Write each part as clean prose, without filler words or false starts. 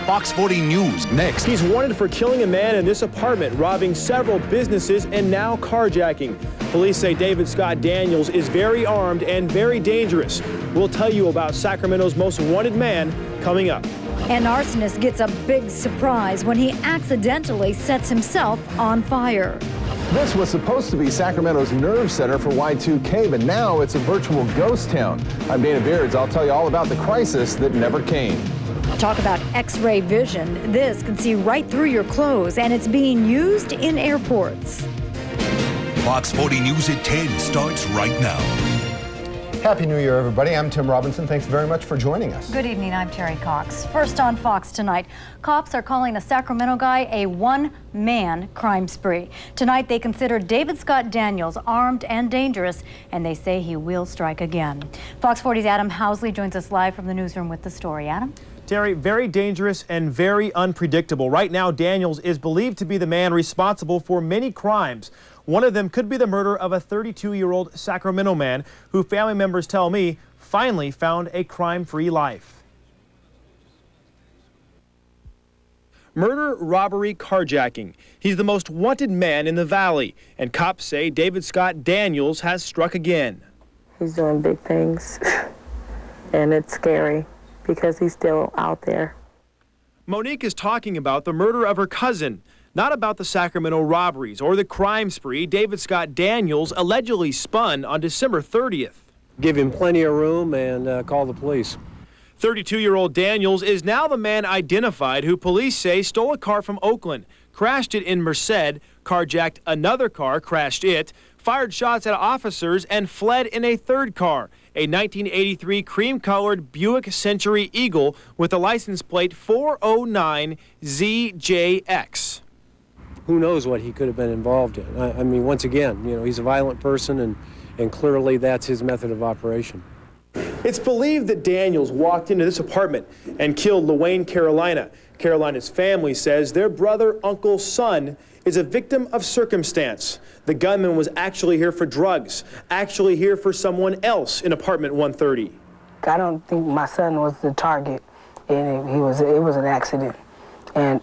Fox 40 News next. He's wanted for killing a man in this apartment, robbing several businesses, and now carjacking. Police say David Scott Daniels is very armed and very dangerous. We'll tell you about Sacramento's most wanted man coming up. An arsonist gets a big surprise when he accidentally sets himself on fire. This was supposed to be Sacramento's nerve center for Y2K, but now it's a virtual ghost town. I'm Dana Beards. I'll tell you all about the crisis that never came. Talk about X-ray vision. This can see right through your clothes, and it's being used in airports. Fox 40 News at 10 starts right now. Happy New Year, everybody. I'm Tim Robinson. Thanks very much for joining us. Good evening. I'm Teri Cox. First on Fox tonight, cops are calling a Sacramento guy a one-man crime spree. Tonight, they consider David Scott Daniels armed and dangerous, and they say he will strike again. Fox 40's Adam Housley joins us live from the newsroom with the story. Adam? Terry, very dangerous and very unpredictable. Right now, Daniels is believed to be the man responsible for many crimes. One of them could be the murder of a 32-year-old Sacramento man who family members tell me finally found a crime-free life. Murder, robbery, carjacking. He's the most wanted man in the valley, and cops say David Scott Daniels has struck again. He's doing big things, and it's scary because he's still out there. Monique is talking about the murder of her cousin, not about the Sacramento robberies or the crime spree David Scott Daniels allegedly spun on December 30th. Give him plenty of room and call the police. 32-year-old Daniels is now the man identified who police say stole a car from Oakland, crashed it in Merced, carjacked another car, crashed it, fired shots at officers, and fled in a third car, a 1983 cream-colored Buick Century Eagle with a license plate 409ZJX. Who knows what he could have been involved in? I mean, once again, you know, he's a violent person, and clearly that's his method of operation. It's believed that Daniels walked into this apartment and killed LaWayne Carolina. Carolina's family says their brother, uncle, son is a victim of circumstance. The gunman was actually here for drugs, actually here for someone else in apartment 130. I don't think my son was the target, and it was an accident. And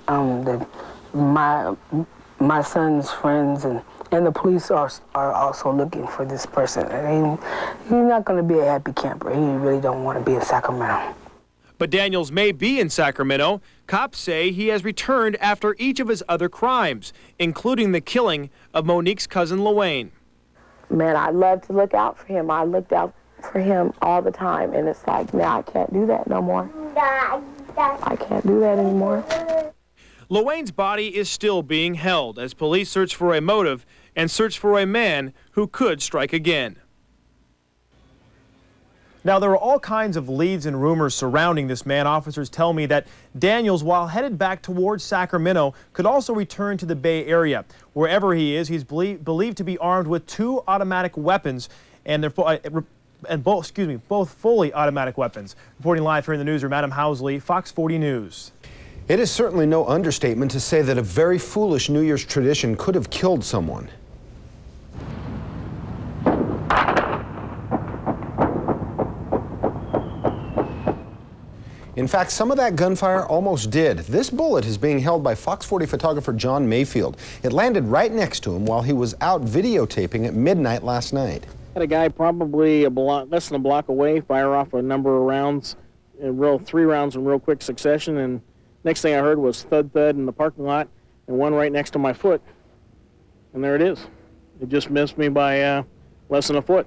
my son's friends and the police are also looking for this person. And he's not going to be a happy camper. He really don't want to be in Sacramento. But Daniels may be in Sacramento. Cops say he has returned after each of his other crimes, including the killing of Monique's cousin LaWayne. Man, I love to look out for him. I looked out for him all the time, and it's like, now I can't do that no more. I can't do that anymore. LaWayne's body is still being held as police search for a motive and search for a man who could strike again. Now, there are all kinds of leads and rumors surrounding this man. Officers tell me that Daniels, while headed back towards Sacramento, could also return to the Bay Area. Wherever he is, he's believed to be armed with 2 automatic weapons, and both fully automatic weapons. Reporting live here in the newsroom, Adam Housley, Fox 40 News. It is certainly no understatement to say that a very foolish New Year's tradition could have killed someone. In fact, some of that gunfire almost did. This bullet is being held by Fox 40 photographer John Mayfield. It landed right next to him while he was out videotaping at midnight last night. Had a guy probably less than a block away fire off a number of rounds, 3 rounds in real quick succession, and next thing I heard was thud in the parking lot and one right next to my foot. And there it is. It just missed me by less than a foot.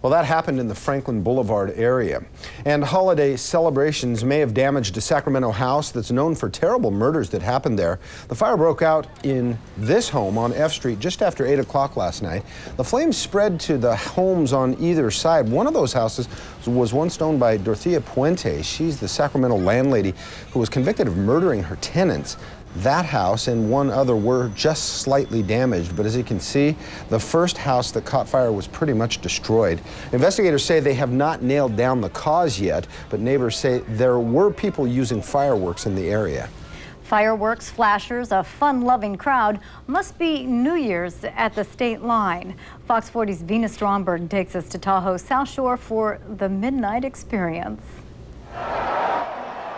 Well, that happened in the Franklin Boulevard area. And holiday celebrations may have damaged a Sacramento house that's known for terrible murders that happened there. The fire broke out in this home on F Street just after 8 o'clock last night. The flames spread to the homes on either side. One of those houses was once owned by Dorothea Puente. She's the Sacramento landlady who was convicted of murdering her tenants. That house and one other were just slightly damaged, but as you can see, the first house that caught fire was pretty much destroyed. Investigators say they have not nailed down the cause yet, but neighbors say there were people using fireworks in the area. Fireworks, flashers, a fun-loving crowd. Must be New Year's at the state line. Fox 40's Venus Stromberg takes us to Tahoe's South Shore for the midnight experience.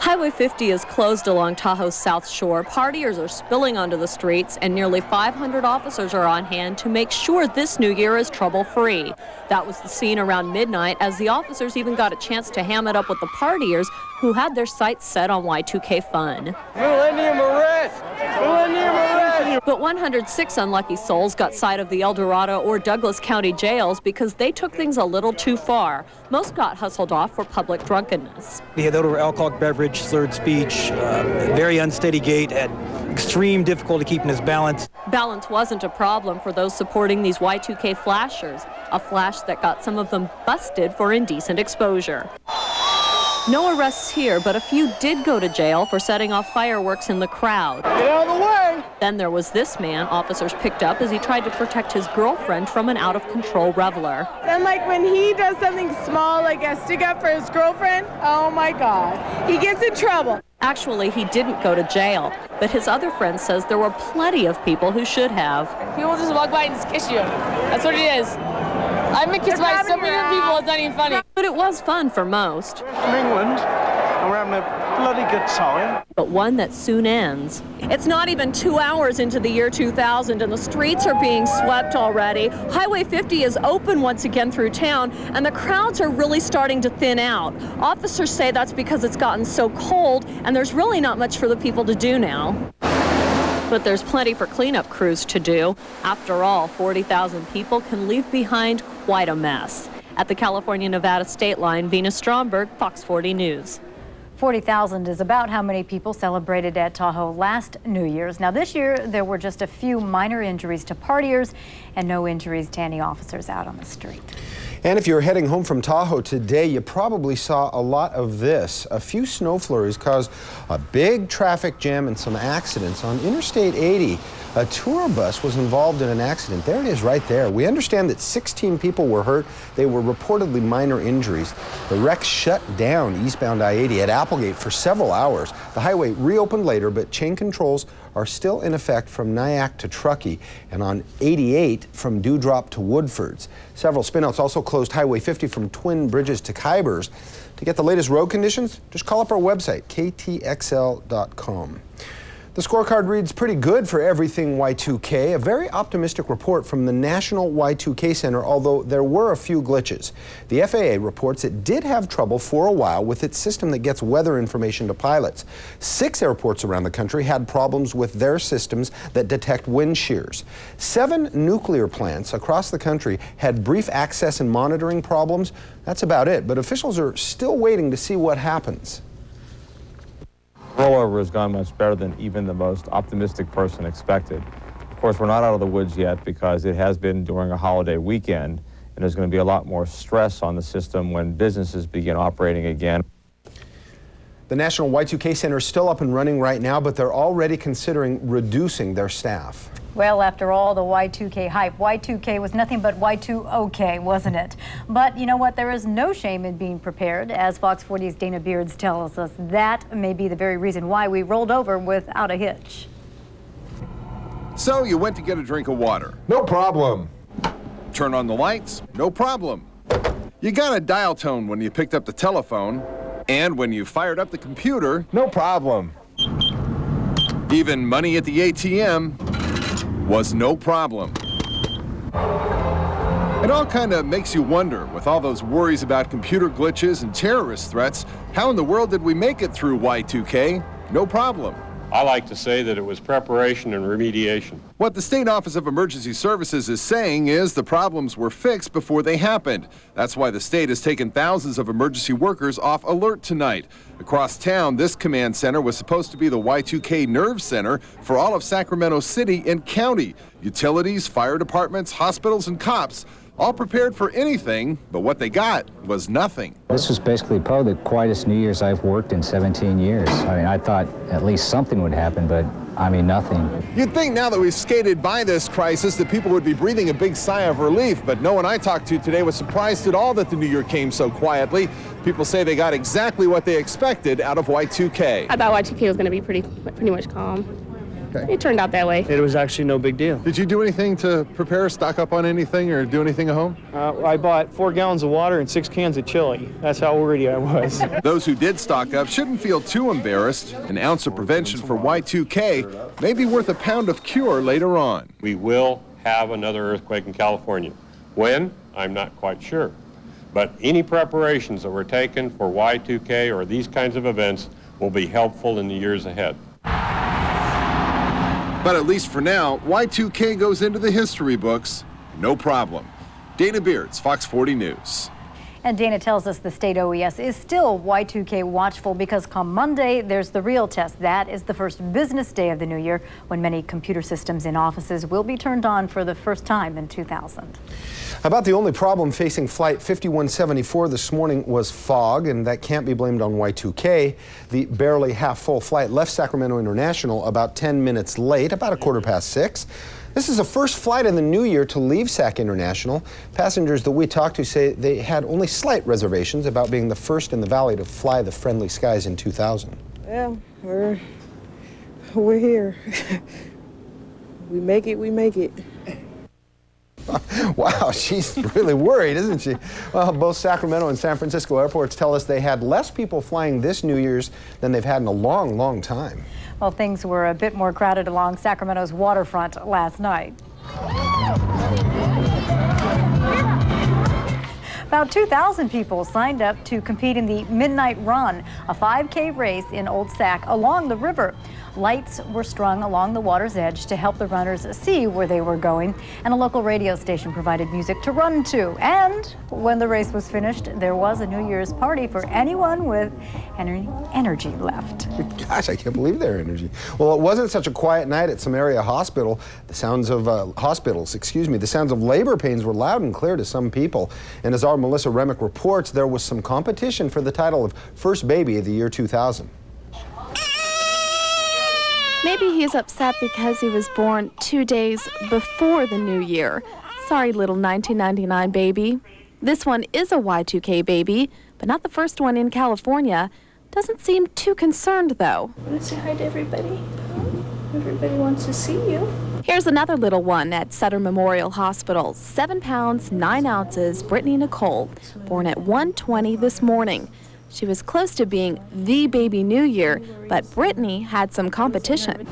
Highway 50 is closed along Tahoe's South Shore. Partiers are spilling onto the streets, and nearly 500 officers are on hand to make sure this new year is trouble-free. That was the scene around midnight, as the officers even got a chance to ham it up with the partiers who had their sights set on Y2K fun. Millennium arrest! Millennium arrest! But 106 unlucky souls got sight of the El Dorado or Douglas County jails because they took things a little too far. Most got hustled off for public drunkenness. He had odor of alcoholic beverage, slurred speech, very unsteady gait, had extreme difficulty keeping his balance. Balance wasn't a problem for those supporting these Y2K flashers, a flash that got some of them busted for indecent exposure. No arrests here, but a few did go to jail for setting off fireworks in the crowd. Get out of the way! Then there was this man officers picked up as he tried to protect his girlfriend from an out-of-control reveler. And like when he does something small, like a stick up for his girlfriend, oh my God, he gets in trouble. Actually, he didn't go to jail, but his other friend says there were plenty of people who should have. People just walk by and just kiss you. That's what it is. I've been kissed by so many people, it's not even funny. But it was fun for most. We're from England, and we're having a bloody good time. But one that soon ends. It's not even 2 hours into the year 2000, and the streets are being swept already. Highway 50 is open once again through town, and the crowds are really starting to thin out. Officers say that's because it's gotten so cold, and there's really not much for the people to do now. But there's plenty for cleanup crews to do. After all, 40,000 people can leave behind quite a mess. At the California-Nevada state line, Venus Stromberg, Fox 40 News. 40,000 is about how many people celebrated at Tahoe last New Year's. Now this year, there were just a few minor injuries to partiers and no injuries to any officers out on the street. And if you're heading home from Tahoe today, you probably saw a lot of this. A few snow flurries caused a big traffic jam and some accidents. On Interstate 80, a tour bus was involved in an accident. There it is right there. We understand that 16 people were hurt. They were reportedly minor injuries. The wreck shut down eastbound I-80 at Applegate for several hours. The highway reopened later, but chain controls are still in effect from Nyack to Truckee and on 88 from Dewdrop to Woodfords. Several spinouts also closed Highway 50 from Twin Bridges to Kybers. To get the latest road conditions, just call up our website, ktxl.com. The scorecard reads pretty good for everything Y2K, a very optimistic report from the National Y2K Center, although there were a few glitches. The FAA reports it did have trouble for a while with its system that gets weather information to pilots. 6 airports around the country had problems with their systems that detect wind shears. 7 nuclear plants across the country had brief access and monitoring problems. That's about it, but officials are still waiting to see what happens. Rollover has gone much better than even the most optimistic person expected. Of course, we're not out of the woods yet because it has been during a holiday weekend, and there's going to be a lot more stress on the system when businesses begin operating again. The National Y2K Center is still up and running right now, but they're already considering reducing their staff. Well, after all the Y2K hype, Y2K was nothing but Y2OK, wasn't it? But you know what? There is no shame in being prepared. As Fox 40's Dana Beards tells us, that may be the very reason why we rolled over without a hitch. So you went to get a drink of water. No problem. Turn on the lights. No problem. You got a dial tone when you picked up the telephone. And when you fired up the computer. No problem. Even money at the ATM was no problem. It all kind of makes you wonder, with all those worries about computer glitches and terrorist threats, how in the world did we make it through Y2K? No problem. I like to say that it was preparation and remediation. What the State Office of Emergency Services is saying is the problems were fixed before they happened. That's why the state has taken thousands of emergency workers off alert tonight. Across town, this command center was supposed to be the Y2K nerve center for all of Sacramento City and County. Utilities, fire departments, hospitals, and cops all prepared for anything, but what they got was nothing. This was basically probably the quietest New Year's I've worked in 17 years. I mean, I thought at least something would happen, but I mean, nothing. You'd think now that we've skated by this crisis that people would be breathing a big sigh of relief, but no one I talked to today was surprised at all that the New Year came so quietly. People say they got exactly what they expected out of Y2K. I thought Y2K was going to be pretty much calm. It turned out that way. It was actually no big deal. Did you do anything to prepare, stock up on anything, or do anything at home? I bought 4 gallons of water and 6 cans of chili. That's how worried I was. Those who did stock up shouldn't feel too embarrassed. An ounce of prevention for Y2K may be worth a pound of cure later on. We will have another earthquake in California. When? I'm not quite sure. But any preparations that were taken for Y2K or these kinds of events will be helpful in the years ahead. But at least for now, Y2K goes into the history books, no problem. Dana Beards, Fox 40 News. And Dana tells us the state OES is still Y2K watchful because come Monday, there's the real test. That is the first business day of the new year when many computer systems in offices will be turned on for the first time in 2000. About the only problem facing Flight 5174 this morning was fog, and that can't be blamed on Y2K. The barely half-full flight left Sacramento International about 10 minutes late, about 6:15. This is the first flight in the new year to leave SAC International. Passengers that we talked to say they had only slight reservations about being the first in the valley to fly the friendly skies in 2000. Well, we're here. We make it, we make it. Wow, she's really worried, isn't she? Well, both Sacramento and San Francisco airports tell us they had less people flying this New Year's than they've had in a long, long time. Well, things were a bit more crowded along Sacramento's waterfront last night. About 2,000 people signed up to compete in the Midnight Run, a 5K race in Old Sac along the river. Lights were strung along the water's edge to help the runners see where they were going, and a local radio station provided music to run to. And when the race was finished, there was a New Year's party for anyone with energy left. Gosh, I can't believe their energy. Well, it wasn't such a quiet night at some area hospital. The sounds of the sounds of labor pains were loud and clear to some people. And as our Melissa Remick reports, there was some competition for the title of First Baby of the year 2000. Maybe he's upset because he was born 2 days before the new year. Sorry, little 1999 baby. This one is a Y2K baby, but not the first one in California. Doesn't seem too concerned, though. Want to say hi to everybody? Everybody wants to see you. Here's another little one at Sutter Memorial Hospital. 7 pounds, 9 ounces, Brittany Nicole, born at 1:20 this morning. She was close to being the baby New Year, but Brittany had some competition.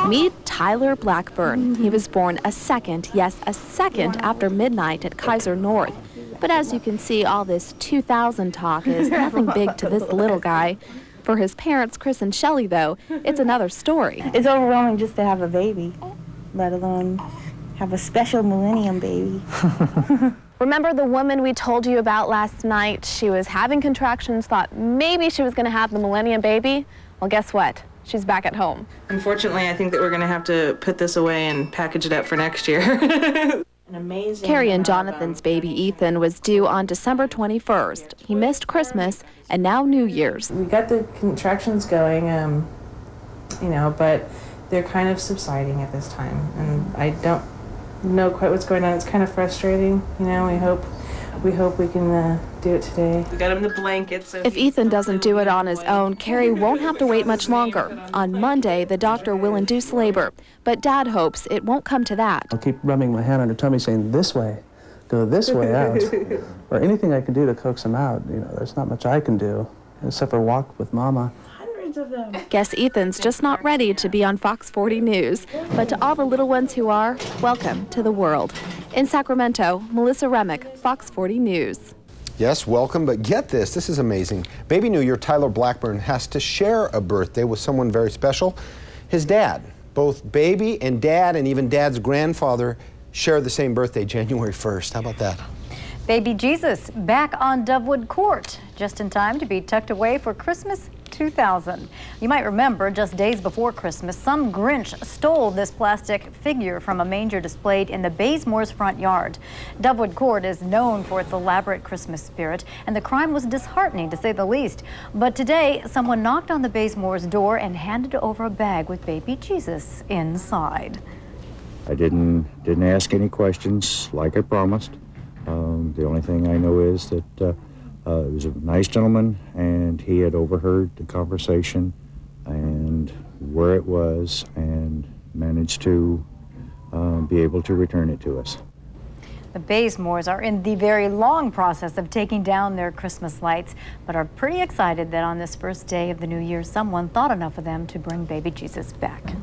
Meet Tyler Blackburn. He was born a second after midnight at Kaiser North. But as you can see, all this 2000 talk is nothing big to this little guy. For his parents, Chris and Shelley, though, it's another story. It's overwhelming just to have a baby, let alone have a special millennium baby. Remember the woman we told you about last night? She was having contractions, thought maybe she was going to have the millennium baby. Well, guess what? She's back at home. Unfortunately, I think that we're going to have to put this away and package it up for next year. An amazing. Carrie and Jonathan's baby Ethan was due on December 21st. He missed Christmas and now New Year's. We got the contractions going, but they're kind of subsiding at this time, and I don't know quite what's going on. It's kind of frustrating, we hope we can do it today. We got him the blankets. So if Ethan doesn't do it on his own, Carrie won't have to wait much longer. On Monday, the doctor will induce labor, but Dad hopes it won't come to that. I'll keep rubbing my hand on her tummy saying, this way, go this way out. Or anything I can do to coax him out. There's not much I can do except for walk with Mama. Of them. Guess Ethan's just not ready to be on Fox 40 News. But to all the little ones who are, welcome to the world. In Sacramento, Melissa Remick, Fox 40 News. Yes, welcome, but get this is amazing. Baby New Year, Tyler Blackburn has to share a birthday with someone very special, his dad. Both baby and dad, and even dad's grandfather, share the same birthday, January 1st. How about that? Baby Jesus back on Dovewood Court, just in time to be tucked away for Christmas 2000. You might remember just days before Christmas, some Grinch stole this plastic figure from a manger displayed in the Bazemores front yard. Dovewood Court is known for its elaborate Christmas spirit, and the crime was disheartening to say the least. But today, someone knocked on the Bazemores door and handed over a bag with baby Jesus inside. I didn't ask any questions like I promised. The only thing I know is that it was a nice gentleman, and he had overheard the conversation, and where it was and managed to be able to return it to us. The Bazemores are in the very long process of taking down their Christmas lights, but are pretty excited that on this first day of the new year, someone thought enough of them to bring baby Jesus back.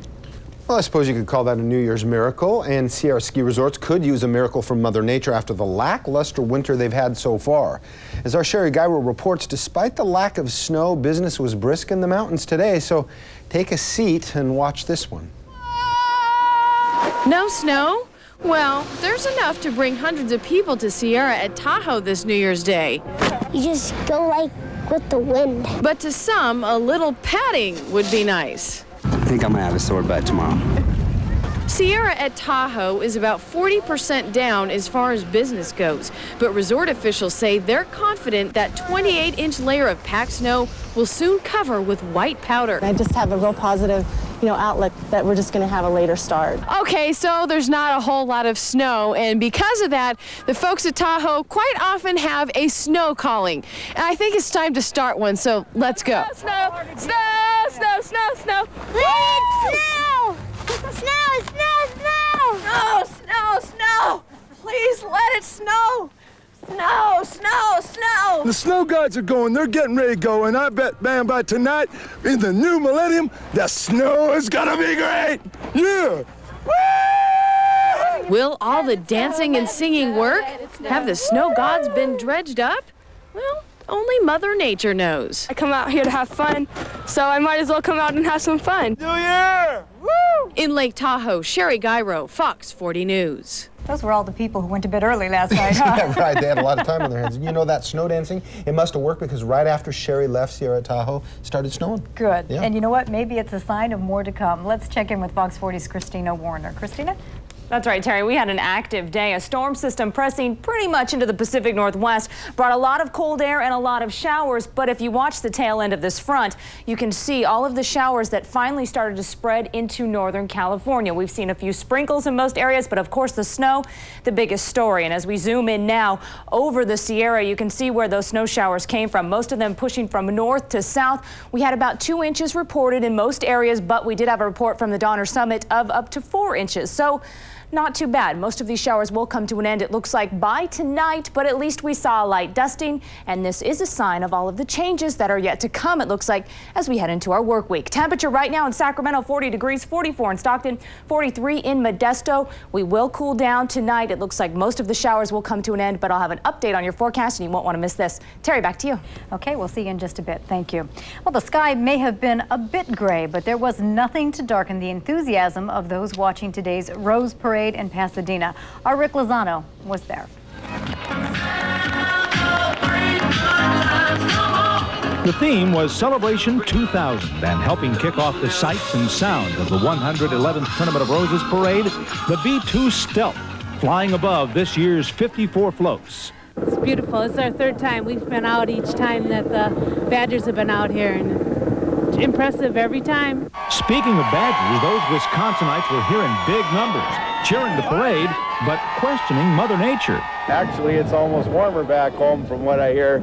Well, I suppose you could call that a New Year's miracle, and Sierra Ski Resorts could use a miracle from Mother Nature after the lackluster winter they've had so far. As our Sherry Gyro reports, despite the lack of snow, business was brisk in the mountains today, so take a seat and watch this one. No snow? Well, there's enough to bring hundreds of people to Sierra at Tahoe this New Year's Day. You just go like with the wind. But to some, a little padding would be nice. I think I'm gonna have a sore butt tomorrow. Sierra at Tahoe is about 40% down as far as business goes, but resort officials say they're confident that 28-inch layer of packed snow will soon cover with white powder. I just have a real positive, outlook that we're just going to have a later start. Okay, so there's not a whole lot of snow, and because of that, the folks at Tahoe quite often have a snow calling. And I think it's time to start one, so let's go. Snow, snow, snow, snow, snow. Please, snow! Snow, snow, snow! Snow, snow, snow! Please let it snow! Snow, snow, snow! The snow gods are going. They're getting ready to go, and I bet, man, by tonight, in the new millennium, the snow is gonna be great! Yeah! Woo! Will all the dancing and singing work? Have the snow gods been dredged up? Well, only Mother Nature knows. I come out here to have fun, so I might as well come out and have some fun. New Year! Woo! In Lake Tahoe, Sherry Gyro, Fox 40 News. Those were all the people who went to bed early last night, huh? Yeah, right. They had a lot of time on their hands. You know that snow dancing? It must have worked because right after Sherry left Sierra Tahoe, it started snowing. Good. Yeah. And you know what? Maybe it's a sign of more to come. Let's check in with Fox 40's Kristina Werner. Kristina? That's right, Terry. We had an active day. A storm system pressing pretty much into the Pacific Northwest brought a lot of cold air and a lot of showers. But if you watch the tail end of this front, you can see all of the showers that finally started to spread into Northern California. We've seen a few sprinkles in most areas, but of course the snow, the biggest story. And as we zoom in now over the Sierra, you can see where those snow showers came from. Most of them pushing from north to south. We had about 2 inches reported in most areas, but we did have a report from the Donner Summit of up to 4 inches. So not too bad. Most of these showers will come to an end, it looks like, by tonight, but at least we saw a light dusting, and this is a sign of all of the changes that are yet to come, it looks like, as we head into our work week. Temperature right now in Sacramento, 40 degrees, 44 in Stockton, 43 in Modesto. We will cool down tonight. It looks like most of the showers will come to an end, but I'll have an update on your forecast, and you won't want to miss this. Terry, back to you. Okay, we'll see you in just a bit. Thank you. Well, the sky may have been a bit gray, but there was nothing to darken the enthusiasm of those watching today's Rose Parade in Pasadena. Our Rick Lozano was there. The theme was Celebration 2000, and helping kick off the sights and sound of the 111th Tournament of Roses Parade, the B-2 Stealth, flying above this year's 54 floats. It's beautiful. It's our third time. We've been out each time that the Badgers have been out here, and it's impressive every time. Speaking of Badgers, those Wisconsinites were here in big numbers, cheering the parade, but questioning Mother Nature. Actually, it's almost warmer back home from what I hear.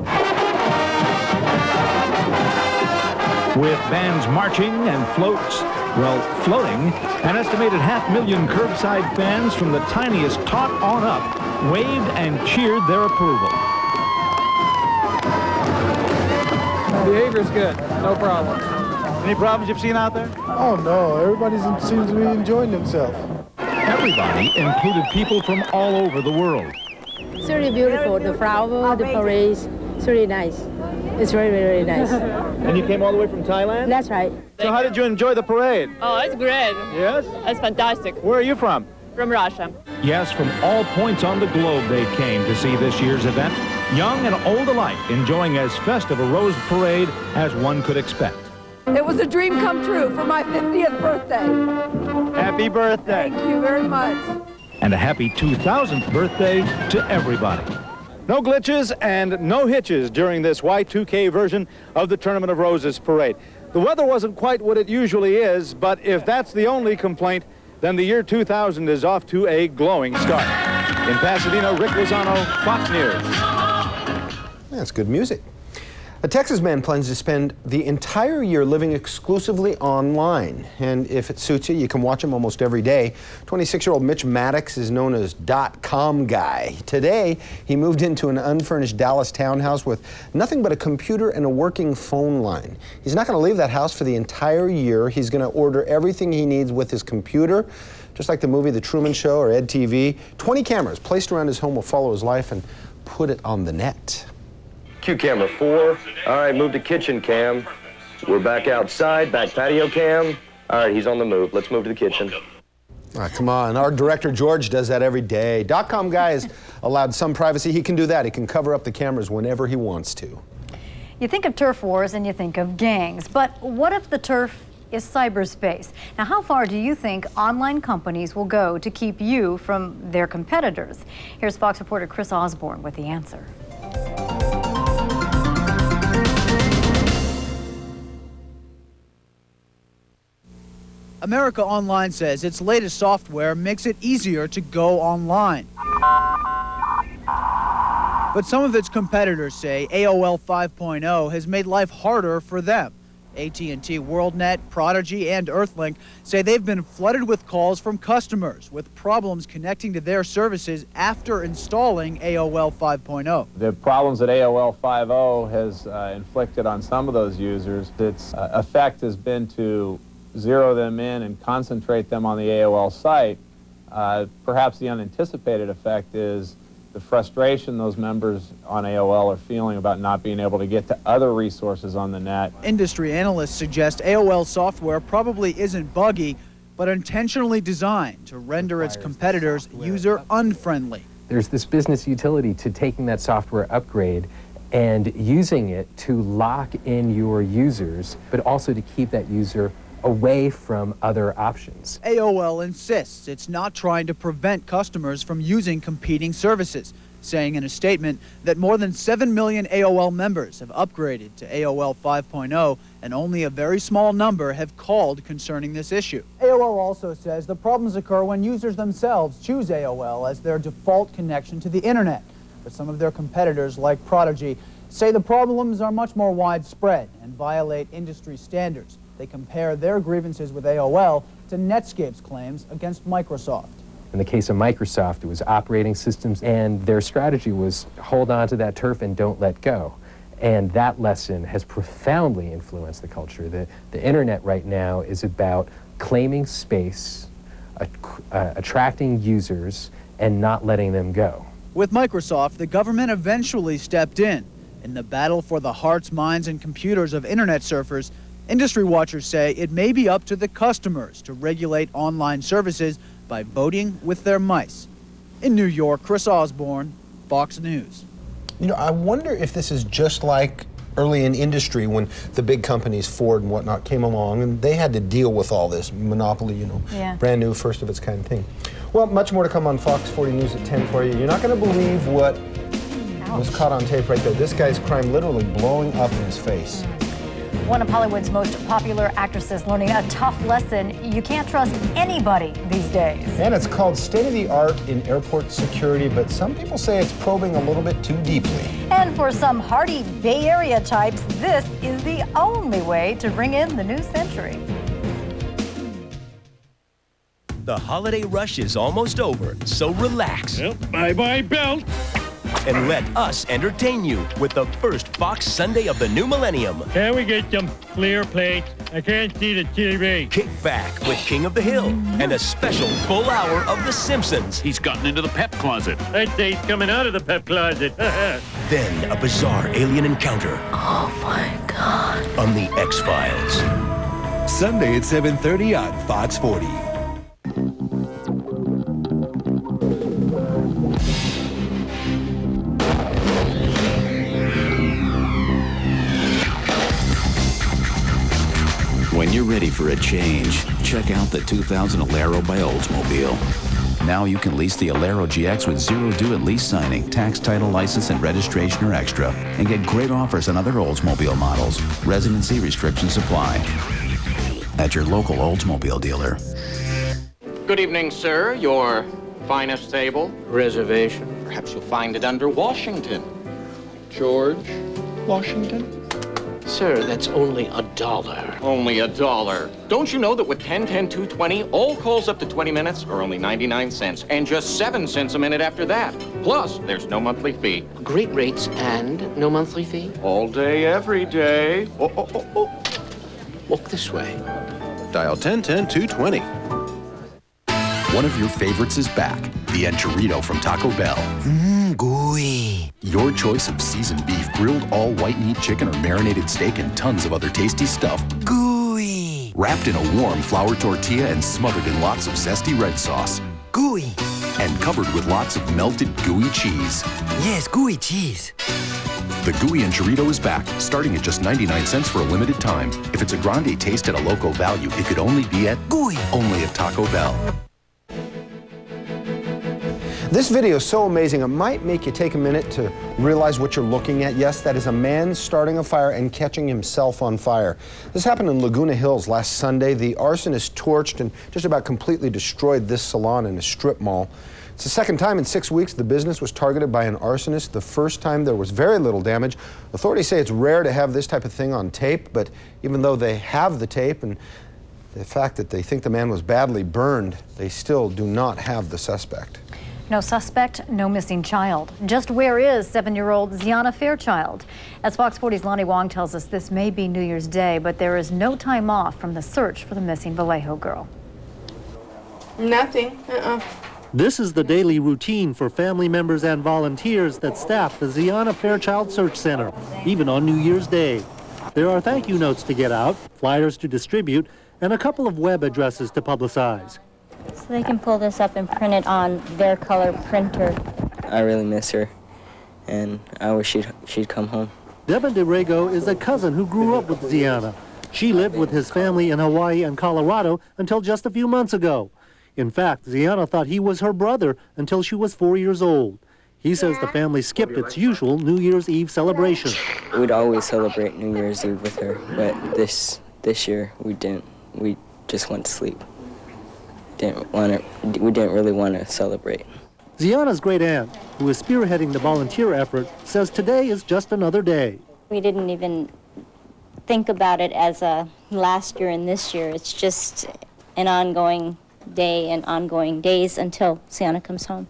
With bands marching and floats, well, floating, an estimated 500,000 curbside fans from the tiniest tot on up waved and cheered their approval. Behavior's good, no problems. Any problems you've seen out there? Oh no, everybody seems to be enjoying themselves. Everybody included people from all over the world. It's really beautiful, the flower, the parades, it's really nice. It's really, really nice. And you came all the way from Thailand? That's right. So how did you enjoy the parade? Oh, it's great. Yes? It's fantastic. Where are you from? From Russia. Yes, from all points on the globe they came to see this year's event. Young and old alike, enjoying as festive a Rose Parade as one could expect. It was a dream come true for my 50th birthday. Happy birthday. Thank you very much. And a happy 2000th birthday to everybody. No glitches and no hitches during this Y2K version of the Tournament of Roses Parade. The weather wasn't quite what it usually is, but if that's the only complaint, then the year 2000 is off to a glowing start. In Pasadena, Rick Lozano, Fox News. That's good music. A Texas man plans to spend the entire year living exclusively online. And if it suits you, you can watch him almost every day. 26-year-old Mitch Maddox is known as .com guy. Today, he moved into an unfurnished Dallas townhouse with nothing but a computer and a working phone line. He's not going to leave that house for the entire year. He's going to order everything he needs with his computer. Just like the movie The Truman Show or Ed TV, 20 cameras placed around his home will follow his life and put it on the net. Cue camera 4. All right, move to kitchen cam. We're back outside, back patio cam. All right, he's on the move. Let's move to the kitchen. Come on, our director George does that every day. .com guy is allowed some privacy. He can do that. He can cover up the cameras whenever he wants to. You think of turf wars and you think of gangs, but what if the turf is cyberspace? Now, how far do you think online companies will go to keep you from their competitors? Here's Fox reporter Chris Osborne with the answer. America Online says its latest software makes it easier to go online. But some of its competitors say AOL 5.0 has made life harder for them. AT&T WorldNet, Prodigy, and Earthlink say they've been flooded with calls from customers with problems connecting to their services after installing AOL 5.0. The problems that AOL 5.0 has inflicted on some of those users, its effect has been to zero them in and concentrate them on the AOL site. Perhaps the unanticipated effect is the frustration those members on AOL are feeling about not being able to get to other resources on the net. Industry analysts suggest AOL software probably isn't buggy, but intentionally designed to render its competitors user-unfriendly. There's this business utility to taking that software upgrade and using it to lock in your users, but also to keep that user away from other options. AOL insists it's not trying to prevent customers from using competing services, saying in a statement that more than 7 million AOL members have upgraded to AOL 5.0 and only a very small number have called concerning this issue. AOL also says the problems occur when users themselves choose AOL as their default connection to the internet. But some of their competitors, like Prodigy, say the problems are much more widespread and violate industry standards. They compare their grievances with AOL to Netscape's claims against Microsoft. In the case of Microsoft, it was operating systems, and their strategy was hold on to that turf and don't let go. And that lesson has profoundly influenced the culture. The internet right now is about claiming space, attracting users, and not letting them go. With Microsoft, the government eventually stepped in. In the battle for the hearts, minds, and computers of internet surfers, industry watchers say it may be up to the customers to regulate online services by voting with their mice. In New York, Chris Osborne, Fox News. You know, I wonder if this is just like early in industry when the big companies, Ford and whatnot, came along and they had to deal with all this monopoly, you know, brand new, first of its kind thing. Well, much more to come on Fox 40 News at 10 for you. You're not going to believe what was caught on tape right there. This guy's crime literally blowing up in his face. One of Hollywood's most popular actresses learning a tough lesson. You can't trust anybody these days. And it's called state-of-the-art in airport security, but some people say it's probing a little bit too deeply. And for some hardy Bay Area types, this is the only way to bring in the new century. The holiday rush is almost over, so relax. Well, bye-bye, belt. And let us entertain you with the first Fox Sunday of the new millennium. Can we get some clear plates? I can't see the TV. Kick back with King of the Hill and a special full hour of The Simpsons. He's gotten into the pep closet. I'd say he's coming out of the pep closet. Then a bizarre alien encounter. Oh my God. On The X-Files. Sunday at 7:30 on Fox 40. When you're ready for a change, check out the 2000 Alero by Oldsmobile. Now you can lease the Alero GX with zero due at lease signing, tax, title, license, and registration are extra, and get great offers on other Oldsmobile models. Residency restrictions apply. At your local Oldsmobile dealer. Good evening, sir. Your finest table? Reservation. Perhaps you'll find it under Washington. George Washington? Sir, that's only $1. Only $1. Don't you know that with 10, 10, 220, all calls up to 20 minutes are only 99 cents, and just 7 cents a minute after that. Plus, there's no monthly fee. Great rates and no monthly fee? All day, every day. Walk this way. Dial 1010-220. One of your favorites is back. The Enchilada from Taco Bell. Gooey. Your choice of seasoned beef, grilled all white meat chicken, or marinated steak, and tons of other tasty stuff. Gooey. Wrapped in a warm flour tortilla and smothered in lots of zesty red sauce. Gooey. And covered with lots of melted gooey cheese. Yes, gooey cheese. The Gooey Enchilada is back, starting at just 99 cents for a limited time. If it's a grande taste at a local value, it could only be at Gooey. Only at Taco Bell. This video is so amazing, it might make you take a minute to realize what you're looking at. Yes, that is a man starting a fire and catching himself on fire. This happened in Laguna Hills last Sunday. The arsonist torched and just about completely destroyed this salon in a strip mall. It's the second time in 6 weeks the business was targeted by an arsonist. The first time there was very little damage. Authorities say it's rare to have this type of thing on tape, but even though they have the tape and the fact that they think the man was badly burned, they still do not have the suspect. No suspect, no missing child. Just where is 7-year-old Ziana Fairchild? As Fox 40's Lonnie Wong tells us, this may be New Year's Day, but there is no time off from the search for the missing Vallejo girl. Nothing. This is the daily routine for family members and volunteers that staff the Ziana Fairchild Search Center, even on New Year's Day. There are thank you notes to get out, flyers to distribute, and a couple of web addresses to publicize. So they can pull this up and print it on their color printer. I really miss her, and I wish she'd come home. Devin DeRego is a cousin who grew up with Ziana. She lived with his family in Hawaii and Colorado until just a few months ago. In fact, Ziana thought he was her brother until she was 4 years old. He says the family skipped its usual New Year's Eve celebration. We'd always celebrate New Year's Eve with her, but this year we didn't. We just went to sleep. We didn't really want to celebrate. Ziana's great aunt, who is spearheading the volunteer effort, says today is just another day. We didn't even think about it as a last year and this year. It's just an ongoing day and ongoing days until Ziana comes home.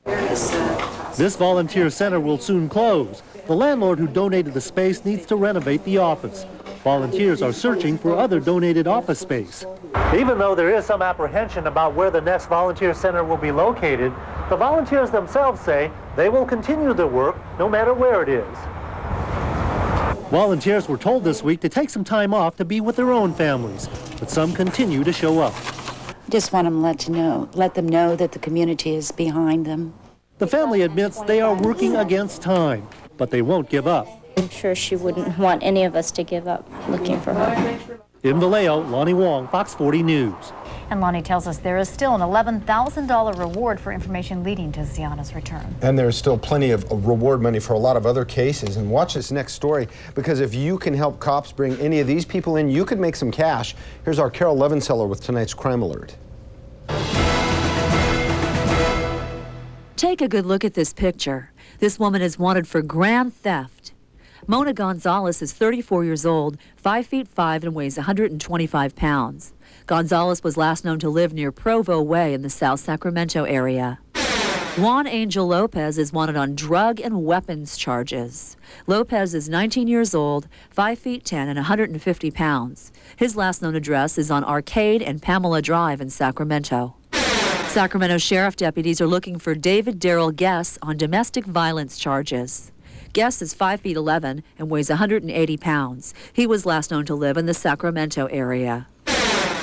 This volunteer center will soon close. The landlord who donated the space needs to renovate the office. Volunteers are searching for other donated office space. Even though there is some apprehension about where the next volunteer center will be located, the volunteers themselves say they will continue their work no matter where it is. Volunteers were told this week to take some time off to be with their own families, but some continue to show up. Just want them let them know that the community is behind them. The family admits they are working against time, but they won't give up. I'm sure she wouldn't want any of us to give up looking for her. In Vallejo, Lonnie Wong, Fox 40 News. And Lonnie tells us there is still an $11,000 reward for information leading to Ziana's return. And there's still plenty of reward money for a lot of other cases. And watch this next story, because if you can help cops bring any of these people in, you could make some cash. Here's our Carol Levenseller with tonight's Crime Alert. Take a good look at this picture. This woman is wanted for grand theft. Mona Gonzalez is 34 years old, 5'5" and weighs 125 pounds. Gonzalez was last known to live near Provo Way in the South Sacramento area. Juan Angel Lopez is wanted on drug and weapons charges. Lopez is 19 years old, 5'10" and 150 pounds. His last known address is on Arcade and Pamela Drive in Sacramento. Sacramento Sheriff deputies are looking for David Darrell Guess on domestic violence charges. Guess is 5'11" and weighs 180 pounds. He was last known to live in the Sacramento area.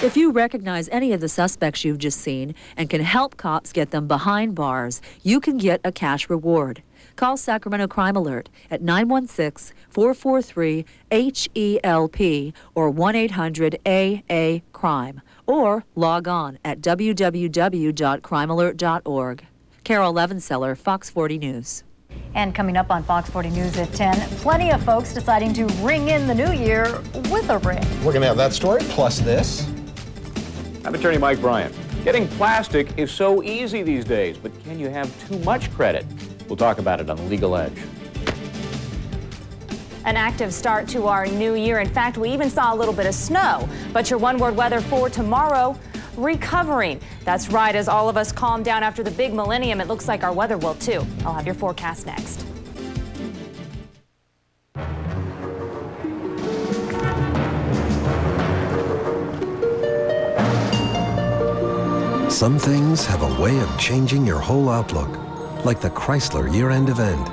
If you recognize any of the suspects you've just seen and can help cops get them behind bars, you can get a cash reward. Call Sacramento Crime Alert at 916-443-HELP or 1-800-AA-CRIME or log on at www.crimealert.org. Carol Levenseller, Fox 40 News. And coming up on Fox 40 News at 10, plenty of folks deciding to ring in the new year with a ring. We're going to have that story, plus this. I'm attorney Mike Bryant. Getting plastic is so easy these days, but can you have too much credit? We'll talk about it on The Legal Edge. An active start to our new year. In fact, we even saw a little bit of snow. But your one-word weather for tomorrow, recovering. That's right, as all of us calm down after the big millennium, it looks like our weather will too. I'll have your forecast next. Some things have a way of changing your whole outlook, like the Chrysler year-end event.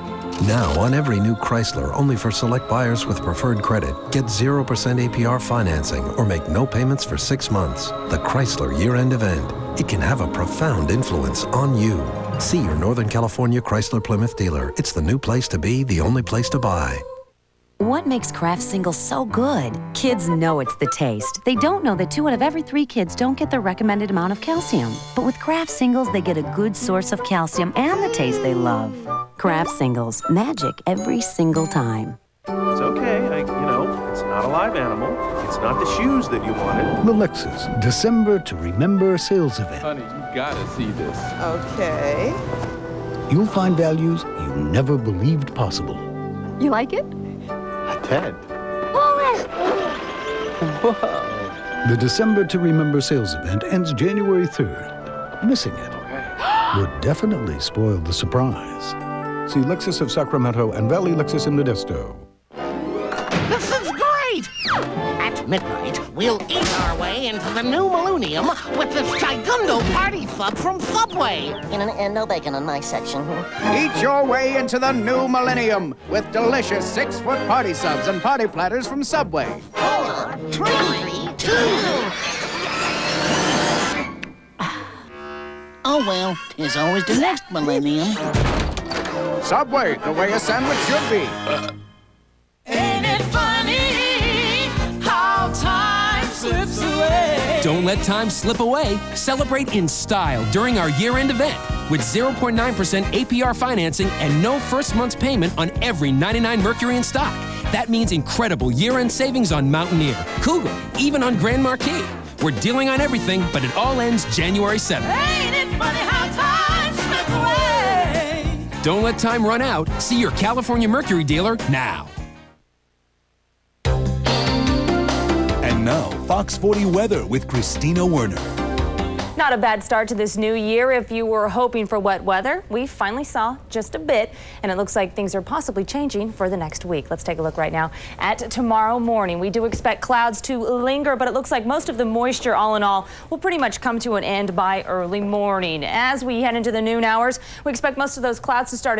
Now, on every new Chrysler, only for select buyers with preferred credit, get 0% APR financing or make no payments for 6 months. The Chrysler year-end event. It can have a profound influence on you. See your Northern California Chrysler Plymouth dealer. It's the new place to be, the only place to buy. What makes Kraft Singles so good? Kids know it's the taste. They don't know that 2 out of every 3 kids don't get the recommended amount of calcium. But with Kraft Singles, they get a good source of calcium and the taste they love. Kraft Singles, magic every single time. It's okay, it's not a live animal. It's not the shoes that you wanted. The Lexus December to Remember sales event. Honey, you gotta see this. Okay. You'll find values you never believed possible. You like it? A 10. Whoa. The December to Remember sales event ends January 3rd. Missing it would definitely spoil the surprise. See Lexus of Sacramento and Valley Lexus in Modesto. This is great! At midnight, we'll eat our way into the new millennium with this gigundo party sub from Subway. And no bacon in my section. Eat your way into the new millennium with delicious 6-foot party subs and party platters from Subway. 4, 3, 2. Oh well, 'tis always the next millennium. Subway, the way a sandwich should be. Ain't it funny how time slips away? Don't let time slip away. Celebrate in style during our year-end event with 0.9% APR financing and no first month's payment on every 99 Mercury in stock. That means incredible year-end savings on Mountaineer, Cougar, even on Grand Marquis. We're dealing on everything, but it all ends January 7th. Ain't it funny how time slips away? Don't let time run out. See your California Mercury dealer now. And now, Fox 40 weather with Kristina Werner. Not a bad start to this new year. If you were hoping for wet weather, we finally saw just a bit, and it looks like things are possibly changing for the next week. Let's take a look right now at tomorrow morning. We do expect clouds to linger, but it looks like most of the moisture, all in all, will pretty much come to an end by early morning. As we head into the noon hours, we expect most of those clouds to start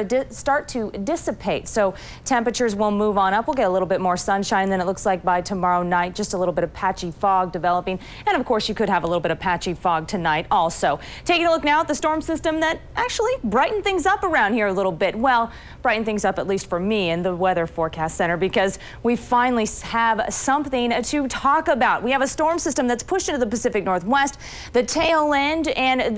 to dissipate, so temperatures will move on up. We'll get a little bit more sunshine, then it looks like by tomorrow night, just a little bit of patchy fog developing, and of course you could have a little bit of patchy fog tonight also. Taking a look now at the storm system that actually brightened things up around here a little bit. Well, brighten things up at least for me in the Weather Forecast Center, because we finally have something to talk about. We have a storm system that's pushed into the Pacific Northwest, the tail end, and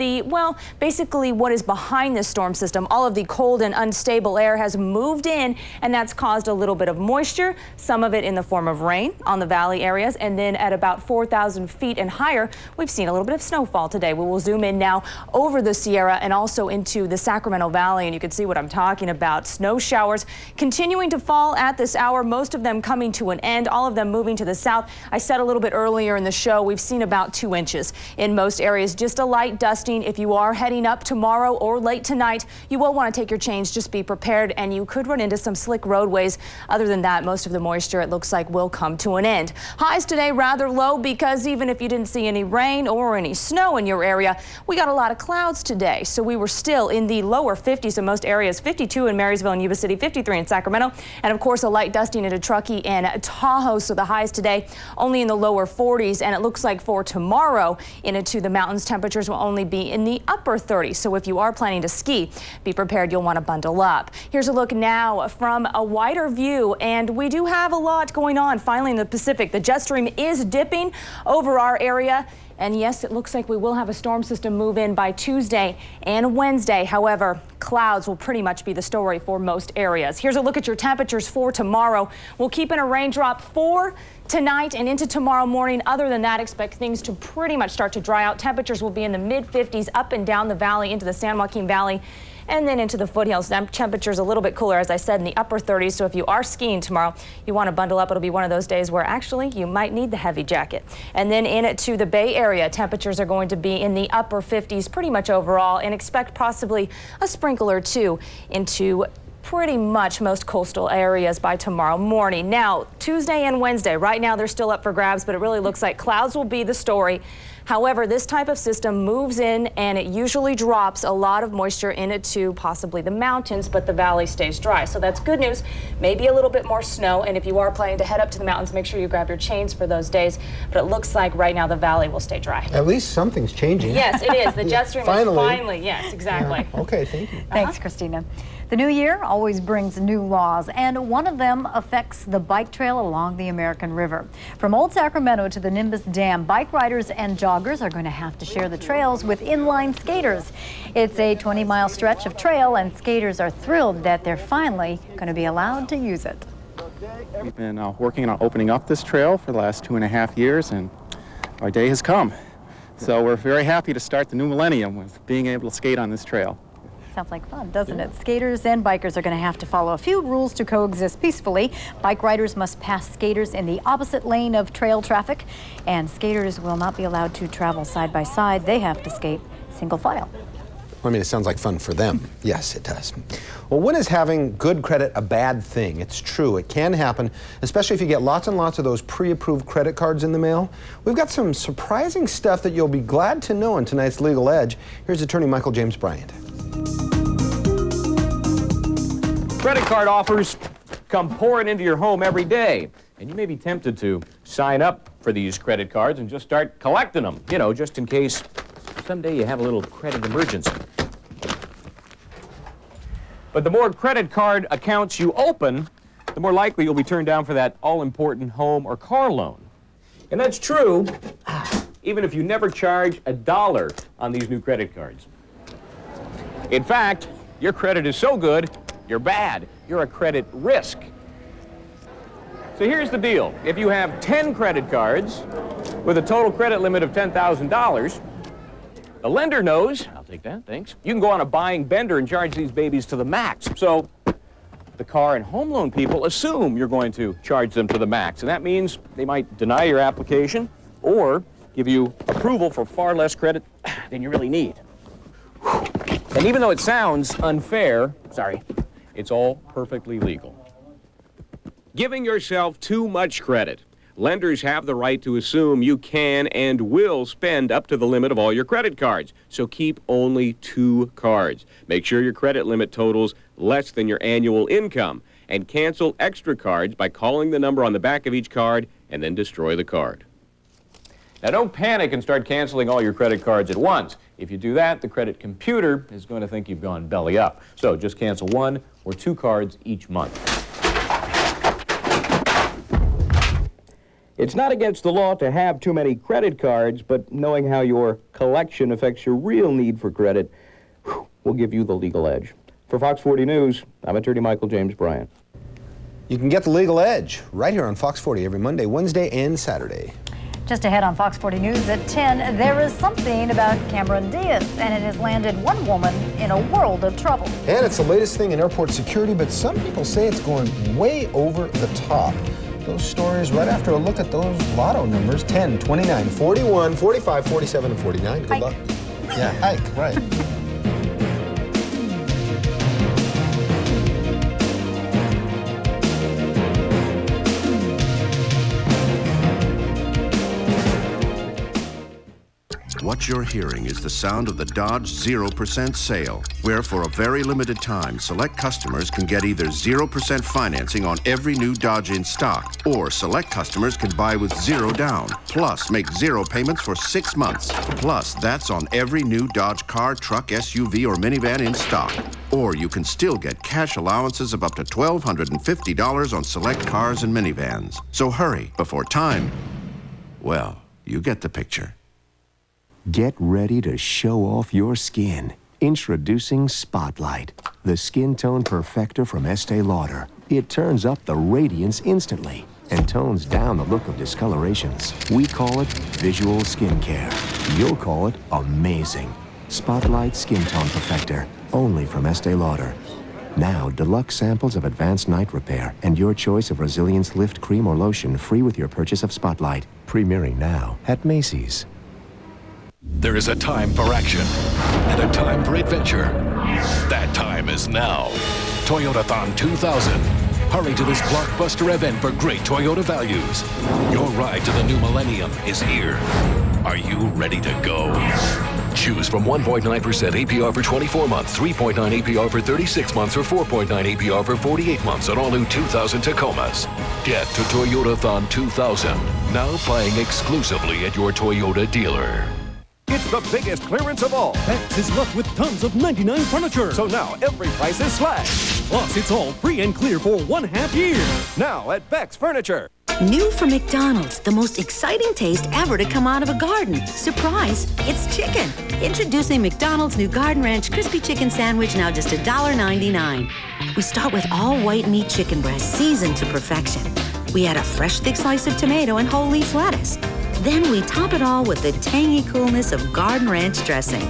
basically what is behind this storm system. All of the cold and unstable air has moved in, and that's caused a little bit of moisture, some of it in the form of rain on the valley areas, and then at about 4,000 feet and higher, we've seen a little bit of snowfall today. We will zoom in now over the Sierra and also into the Sacramento Valley, and you can see what I'm talking about. Snow showers continuing to fall at this hour, most of them coming to an end, all of them moving to the south. I said a little bit earlier in the show, we've seen about 2 inches in most areas. Just a light dusting. If you are heading up tomorrow or late tonight, you will want to take your change. Just be prepared, and you could run into some slick roadways. Other than that, most of the moisture, it looks like, will come to an end. Highs today rather low, because even if you didn't see any rain or any snow in your area, we got a lot of clouds today, so we were still in the lower 50s in most areas. 52 in Marysville and Yuba City, 53 in Sacramento, and of course a light dusting into Truckee and Tahoe. So the highs today only in the lower 40s, and it looks like for tomorrow into the mountains, temperatures will only be in the upper 30s. So if you are planning to ski, be prepared, you'll want to bundle up. Here's a look now from a wider view, and we do have a lot going on finally in the Pacific. The jet stream is dipping over our area. And yes, it looks like we will have a storm system move in by Tuesday and Wednesday. However, clouds will pretty much be the story for most areas. Here's a look at your temperatures for tomorrow. We'll keep in a raindrop for tonight and into tomorrow morning. Other than that, expect things to pretty much start to dry out. Temperatures will be in the mid-50s up and down the valley into the San Joaquin Valley And then into the foothills, temperatures a little bit cooler, as I said, in the upper 30s. So if you are skiing tomorrow, you want to bundle up. It'll be one of those days where actually you might need the heavy jacket. And then into the Bay Area, temperatures are going to be in the upper 50s pretty much overall, and expect possibly a sprinkle or two into pretty much most coastal areas by tomorrow morning. Now, Tuesday and Wednesday, right now they're still up for grabs, but it really looks like clouds will be the story. However, this type of system moves in and it usually drops a lot of moisture into possibly the mountains, but the valley stays dry. So that's good news. Maybe a little bit more snow, and if you are planning to head up to the mountains, make sure you grab your chains for those days. But it looks like right now the valley will stay dry. At least something's changing. Yes, it is. The jet stream is Finally. yes, exactly. Yeah. Okay, thank you. Thanks, Kristina. The new year always brings new laws, and one of them affects the bike trail along the American River. From Old Sacramento to the Nimbus Dam, bike riders and joggers are going to have to share the trails with inline skaters. It's a 20-mile stretch of trail, and skaters are thrilled that they're finally going to be allowed to use it. We've been working on opening up this trail for the last 2.5 years, and our day has come. So we're very happy to start the new millennium with being able to skate on this trail. Sounds like fun, doesn't it? Skaters and bikers are going to have to follow a few rules to coexist peacefully. Bike riders must pass skaters in the opposite lane of trail traffic, and skaters will not be allowed to travel side by side. They have to skate single file. I mean, it sounds like fun for them. Yes, it does. Well, when is having good credit a bad thing? It's true. It can happen, especially if you get lots and lots of those pre-approved credit cards in the mail. We've got some surprising stuff that you'll be glad to know in tonight's Legal Edge. Here's attorney Michael James Bryant. Credit card offers come pouring into your home every day, and you may be tempted to sign up for these credit cards and just start collecting them, you know, just in case someday you have a little credit emergency. But the more credit card accounts you open, the more likely you'll be turned down for that all-important home or car loan. And that's true even if you never charge $1 on these new credit cards. In fact, your credit is so good, you're bad. You're a credit risk. So here's the deal. If you have 10 credit cards with a total credit limit of $10,000, the lender knows, I'll take that, thanks, you can go on a buying bender and charge these babies to the max. So the car and home loan people assume you're going to charge them to the max, and that means they might deny your application or give you approval for far less credit than you really need. And even though it sounds unfair, it's all perfectly legal. Giving yourself too much credit. Lenders have the right to assume you can and will spend up to the limit of all your credit cards. So keep only 2 cards. Make sure your credit limit totals less than your annual income. And cancel extra cards by calling the number on the back of each card and then destroy the card. Now don't panic and start canceling all your credit cards at once. If you do that, the credit computer is going to think you've gone belly up. So just cancel 1 or 2 cards each month. It's not against the law to have too many credit cards, but knowing how your collection affects your real need for credit will give you the legal edge. For Fox 40 News, I'm attorney Michael James Bryant. You can get the Legal Edge right here on Fox 40 every Monday, Wednesday, and Saturday. Just ahead on Fox 40 News at 10, there is something about Cameron Diaz, and it has landed one woman in a world of trouble. And it's the latest thing in airport security, but some people say it's going way over the top. Those stories right after a look at those lotto numbers, 10, 29, 41, 45, 47, and 49. Good luck. Yeah, hike, right. What you're hearing is the sound of the Dodge 0% sale, where for a very limited time, select customers can get either 0% financing on every new Dodge in stock, or select customers can buy with 0 down, plus make 0 payments for 6 months. Plus, that's on every new Dodge car, truck, SUV, or minivan in stock. Or you can still get cash allowances of up to $1,250 on select cars and minivans. So hurry, before time, well, you get the picture. Get ready to show off your skin. Introducing Spotlight, the skin tone perfector from Estee Lauder. It turns up the radiance instantly and tones down the look of discolorations. We call it visual skincare. You'll call it amazing. Spotlight Skin Tone Perfector, only from Estee Lauder. Now, deluxe samples of advanced night repair and your choice of Resilience Lift Cream or Lotion free with your purchase of Spotlight. Premiering now at Macy's. There is a time for action and a time for adventure. That time is now. Toyotathon 2000. Hurry to this blockbuster event for great Toyota values. Your ride to the new millennium is here. Are you ready to go? Choose from 1.9% APR for 24 months, 3.9 APR for 36 months, or 4.9 APR for 48 months on all new 2000 Tacomas. Get to Toyotathon 2000, now playing exclusively at your Toyota dealer. It's the biggest clearance of all. Beck's is left with tons of 99 furniture. So now every price is slashed. Plus, it's all free and clear for 1.5 years. Now at Beck's Furniture. New from McDonald's, the most exciting taste ever to come out of a garden. Surprise, it's chicken. Introducing McDonald's new Garden Ranch Crispy Chicken Sandwich, now just $1.99. We start with all white meat chicken breast seasoned to perfection. We add a fresh thick slice of tomato and whole leaf lettuce. Then we top it all with the tangy coolness of Garden Ranch dressing.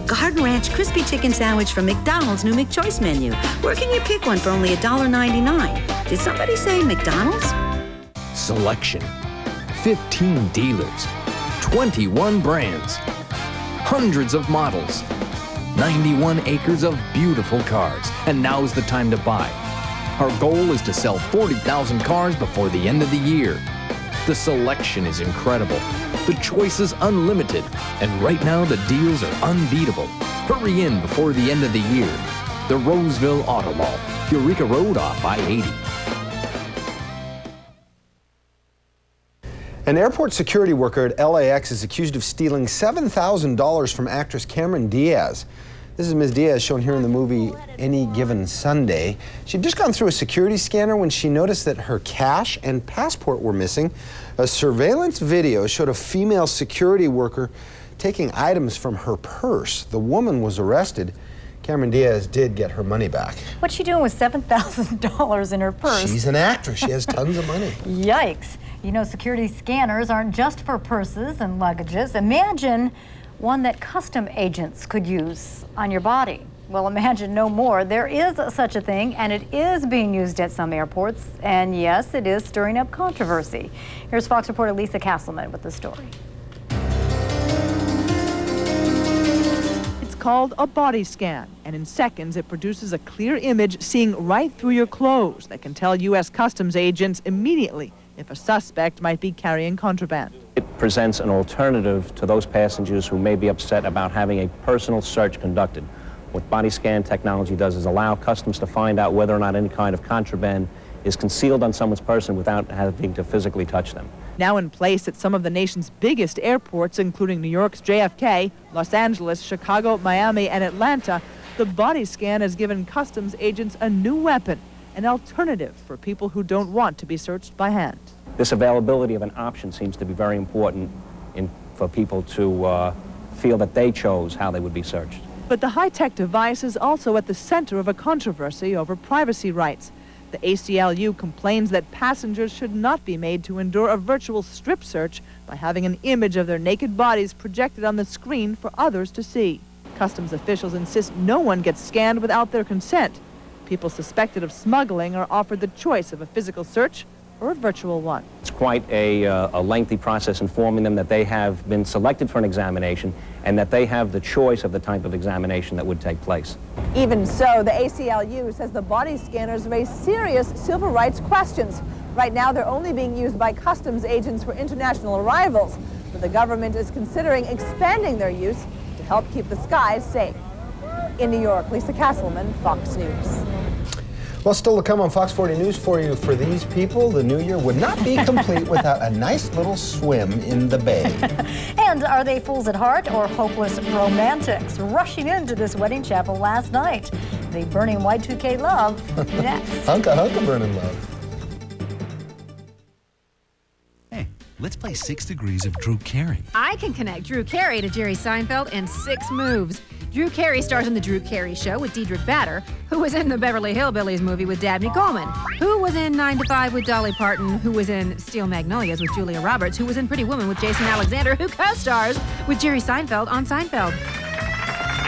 Garden Ranch Crispy Chicken Sandwich from McDonald's new McChoice menu. Where can you pick one for only $1.99? Did somebody say McDonald's? Selection, 15 dealers, 21 brands, hundreds of models, 91 acres of beautiful cars, and now's the time to buy. Our goal is to sell 40,000 cars before the end of the year. The selection is incredible, the choice is unlimited, and right now the deals are unbeatable. Hurry in before the end of the year. The Roseville Auto Mall, Eureka Road off I-80. An airport security worker at LAX is accused of stealing $7,000 from actress Cameron Diaz. This is Ms. Diaz, shown here in the movie Any Given Sunday. She'd just gone through a security scanner when she noticed that her cash and passport were missing. A surveillance video showed a female security worker taking items from her purse. The woman was arrested. Cameron Diaz did get her money back. What's she doing with $7,000 in her purse? She's an actress. She has tons of money. Yikes. You know, security scanners aren't just for purses and luggages. Imagine one that custom agents could use on your body. Well, imagine no more. There is such a thing, and it is being used at some airports. And yes, it is stirring up controversy. Here's Fox reporter Lisa Castleman with the story. It's called a body scan, and in seconds it produces a clear image seeing right through your clothes that can tell U.S. Customs agents immediately if a suspect might be carrying contraband. It presents an alternative to those passengers who may be upset about having a personal search conducted. What body scan technology does is allow Customs to find out whether or not any kind of contraband is concealed on someone's person without having to physically touch them. Now in place at some of the nation's biggest airports, including New York's JFK, Los Angeles, Chicago, Miami, and Atlanta, the body scan has given Customs agents a new weapon, an alternative for people who don't want to be searched by hand. This availability of an option seems to be very important for people to feel that they chose how they would be searched. But the high-tech device is also at the center of a controversy over privacy rights. The ACLU complains that passengers should not be made to endure a virtual strip search by having an image of their naked bodies projected on the screen for others to see. Customs officials insist no one gets scanned without their consent. People suspected of smuggling are offered the choice of a physical search or a virtual one. It's quite a lengthy process informing them that they have been selected for an examination and that they have the choice of the type of examination that would take place. Even so, the ACLU says the body scanners raise serious civil rights questions. Right now, they're only being used by Customs agents for international arrivals, but the government is considering expanding their use to help keep the skies safe. In New York, Lisa Castleman, Fox News. Well, still to come on Fox 40 News for you. For these people, the new year would not be complete without a nice little swim in the bay. And are they fools at heart or hopeless romantics rushing into this wedding chapel last night? The burning Y2K love next. Hunka burning love. Hey, let's play 6 Degrees of Drew Carey. I can connect Drew Carey to Jerry Seinfeld in 6 moves. Drew Carey stars in The Drew Carey Show with Diedrich Bader, who was in the Beverly Hillbillies movie with Dabney Coleman, who was in 9 to 5 with Dolly Parton, who was in Steel Magnolias with Julia Roberts, who was in Pretty Woman with Jason Alexander, who co-stars with Jerry Seinfeld on Seinfeld.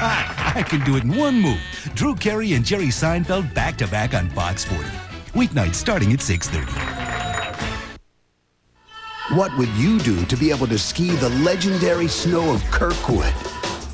I can do it in one move. Drew Carey and Jerry Seinfeld back-to-back on Fox 40. Weeknights starting at 6:30. What would you do to be able to ski the legendary snow of Kirkwood?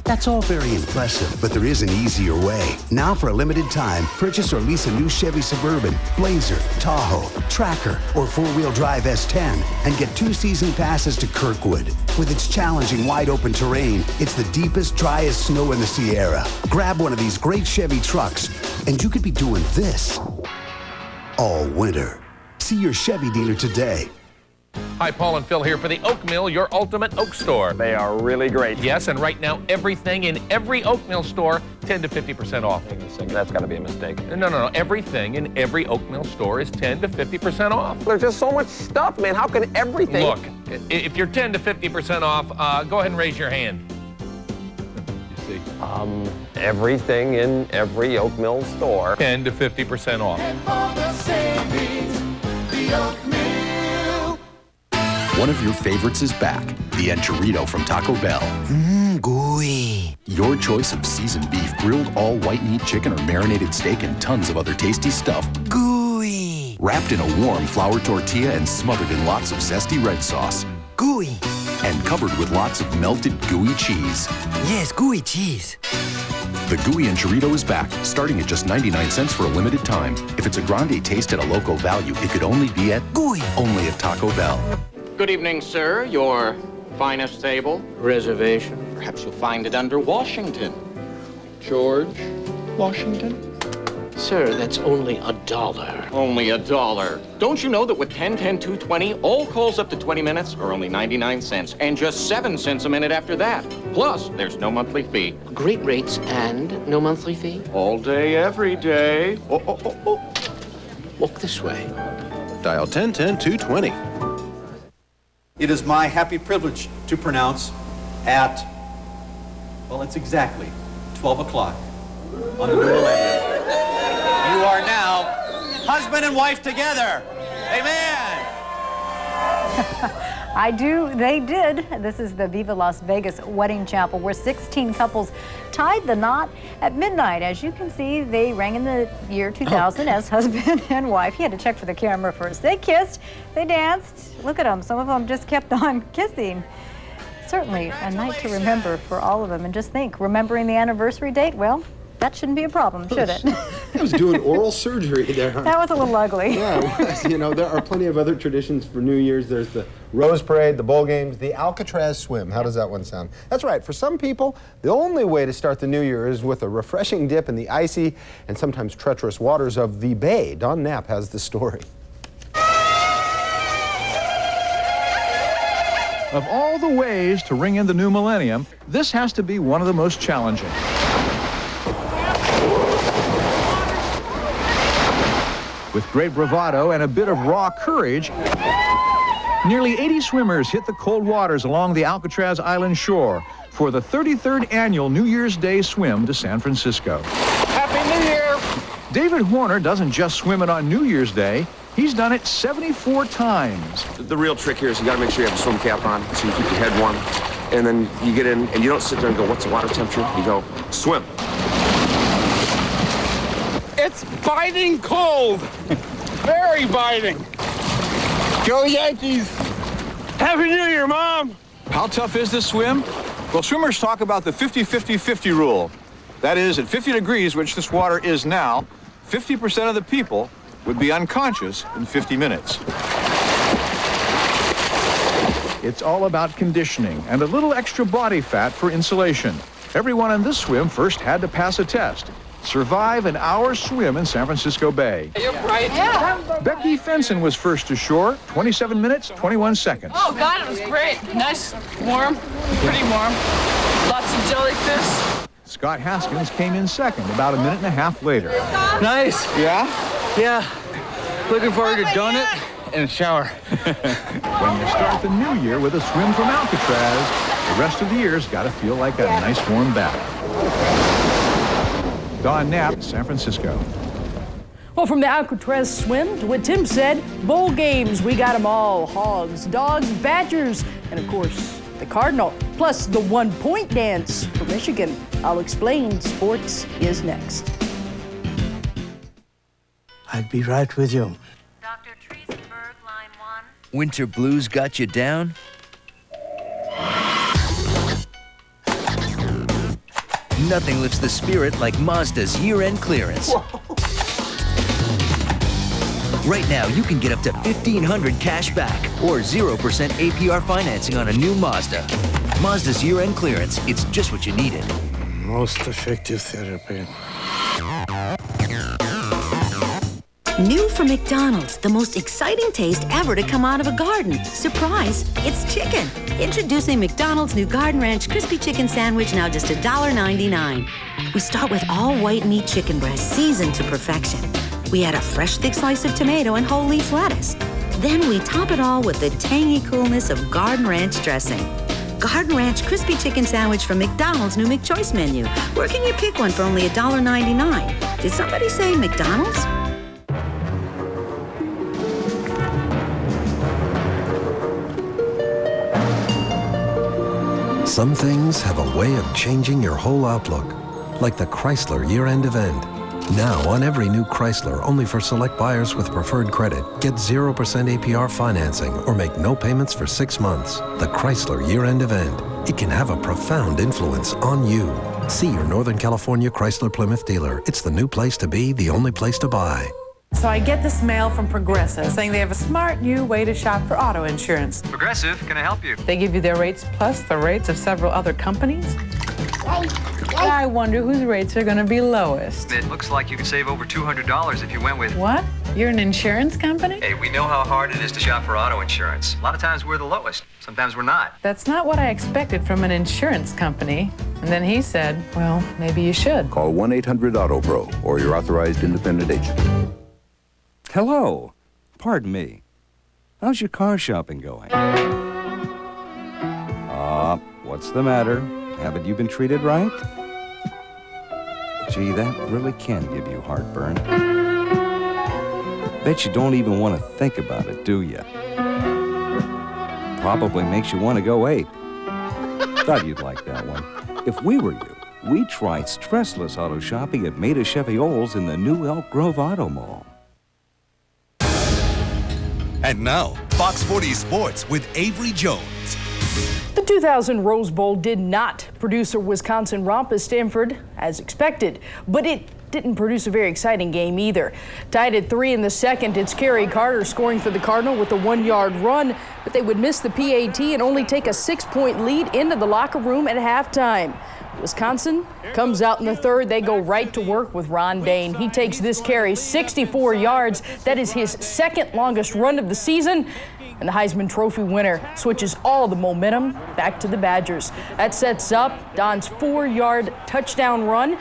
That's all very impressive, but there is an easier way. Now for a limited time, purchase or lease a new Chevy Suburban, Blazer, Tahoe, Tracker, or four-wheel drive S10 and get 2 season passes to Kirkwood. With its challenging wide-open terrain, it's the deepest, driest snow in the Sierra. Grab one of these great Chevy trucks, and you could be doing this all winter. See your Chevy dealer today. Hi, Paul and Phil here for the Oak Mill, your ultimate oak store. They are really great. Yes, and right now, everything in every Oak Mill store, 10 to 50% off. That's got to be a mistake. No. Everything in every Oak Mill store is 10 to 50% off. There's just so much stuff, man. How can everything... Look, if you're 10 to 50% off, go ahead and raise your hand. You see? Everything in every Oak Mill store. 10 to 50% off. And for the savings, the Oak Mill. One of your favorites is back, the Enchilada from Taco Bell. Gooey. Your choice of seasoned beef, grilled all white meat chicken, or marinated steak, and tons of other tasty stuff. Gooey. Wrapped in a warm flour tortilla and smothered in lots of zesty red sauce. Gooey. And covered with lots of melted gooey cheese. Yes, gooey cheese. The Gooey Enchilada is back, starting at just 99 cents for a limited time. If it's a grande taste at a local value, it could only be at Gooey. Only at Taco Bell. Good evening, sir. Your finest table? Reservation. Perhaps you'll find it under Washington. George Washington? Sir, that's only $1. Only $1. Don't you know that with 10, 10, 220, all calls up to 20 minutes are only 99 cents, and just 7 cents a minute after that. Plus, there's no monthly fee. Great rates and no monthly fee? All day, every day. Walk this way. Dial 1010-220. It is my happy privilege to pronounce at, well, it's exactly 12 o'clock on the new millennium. You are now husband and wife together. Amen. They did. This is the Viva Las Vegas Wedding Chapel, where 16 couples tied the knot at midnight. As you can see, they rang in the year 2000 as husband and wife. He had to check for the camera first. They kissed, they danced. Look at them. Some of them just kept on kissing. Certainly a night to remember for all of them. And just think, remembering the anniversary date, well, that shouldn't be a problem, should it? I was doing oral surgery there. That was a little ugly. Yeah, it was. You know, there are plenty of other traditions for New Year's. There's the Rose Parade, the bowl games, the Alcatraz swim. How does that one sound? That's right. For some people, the only way to start the new year is with a refreshing dip in the icy and sometimes treacherous waters of the Bay. Don Knapp has the story. Of all the ways to ring in the new millennium, this has to be one of the most challenging. With great bravado and a bit of raw courage, nearly 80 swimmers hit the cold waters along the Alcatraz Island shore for the 33rd annual New Year's Day swim to San Francisco. Happy New Year! David Horner doesn't just swim it on New Year's Day, he's done it 74 times. The real trick here is you got to make sure you have a swim cap on so you keep your head warm. And then you get in and you don't sit there and go, what's the water temperature? You go, swim. It's biting cold. Very biting. Go Yankees. Happy New Year, Mom. How tough is this swim? Well, swimmers talk about the 50-50-50 rule. That is, at 50 degrees, which this water is now, 50% of the people would be unconscious in 50 minutes. It's all about conditioning and a little extra body fat for insulation. Everyone in this swim first had to pass a test. Survive an hour's swim in San Francisco Bay. You're bright. Yeah. Becky Fenson was first to shore, 27 minutes, 21 seconds. Oh, God, it was great. Nice, warm, pretty warm. Lots of jellyfish. Scott Haskins came in second, about a minute and a half later. Nice. Yeah? Yeah. Looking forward to donut and a shower. When you start the new year with a swim from Alcatraz, the rest of the year's got to feel like a nice warm bath. Don Knapp, San Francisco. Well, from the Alcatraz swim to what Tim said, bowl games, we got them all. Hogs, dogs, badgers, and of course, the Cardinal. Plus the 1-point dance for Michigan. I'll explain. Sports is next. I'd be right with you. Winter blues got you down? Nothing lifts the spirit like Mazda's year-end clearance. Right now, you can get up to $1,500 cash back or 0% APR financing on a new Mazda. Mazda's year-end clearance, it's just what you needed. Most effective therapy. New from McDonald's, the most exciting taste ever to come out of a garden. Surprise, it's chicken. Introducing McDonald's new Garden Ranch Crispy Chicken Sandwich, now just $1.99. We start with all white meat chicken breast seasoned to perfection. We add a fresh thick slice of tomato and whole leaf lettuce. Then we top it all with the tangy coolness of Garden Ranch dressing. Garden Ranch Crispy Chicken Sandwich from McDonald's new McChoice menu. Where can you pick one for only $1.99? Did somebody say McDonald's? Some things have a way of changing your whole outlook, like the Chrysler year-end event. Now, on every new Chrysler, only for select buyers with preferred credit, get 0% APR financing or make no payments for 6 months. The Chrysler year-end event. It can have a profound influence on you. See your Northern California Chrysler Plymouth dealer. It's the new place to be, the only place to buy. So I get this mail from Progressive saying they have a smart new way to shop for auto insurance. Progressive, can I help you? They give you their rates plus the rates of several other companies. I wonder whose rates are going to be lowest. It looks like you could save over $200 if you went with... What? You're an insurance company? Hey, we know how hard it is to shop for auto insurance. A lot of times we're the lowest. Sometimes we're not. That's not what I expected from an insurance company. And then he said, well, maybe you should. Call 1-800-AUTO-PRO or your authorized independent agent. Hello. Pardon me. How's your car shopping going? What's the matter? Haven't you been treated right? Gee, that really can give you heartburn. Bet you don't even want to think about it, do you? Probably makes you want to go ape. Thought you'd like that one. If we were you, we'd try stressless auto shopping at Maida Chevy Olds in the new Elk Grove Auto Mall. And now, Fox 40 Sports with Avry Jones. The 2000 Rose Bowl did not produce a Wisconsin romp as Stanford as expected, but it didn't produce a very exciting game either. Tied at 3 in the second, it's Kerry Carter scoring for the Cardinal with a 1-yard run, but they would miss the PAT and only take a 6-point lead into the locker room at halftime. Wisconsin comes out in the third. They go right to work with Ron Dane. He takes this carry 64 yards. That is his second longest run of the season. And the Heisman Trophy winner switches all the momentum back to the Badgers. That sets up Don's 4-yard touchdown run.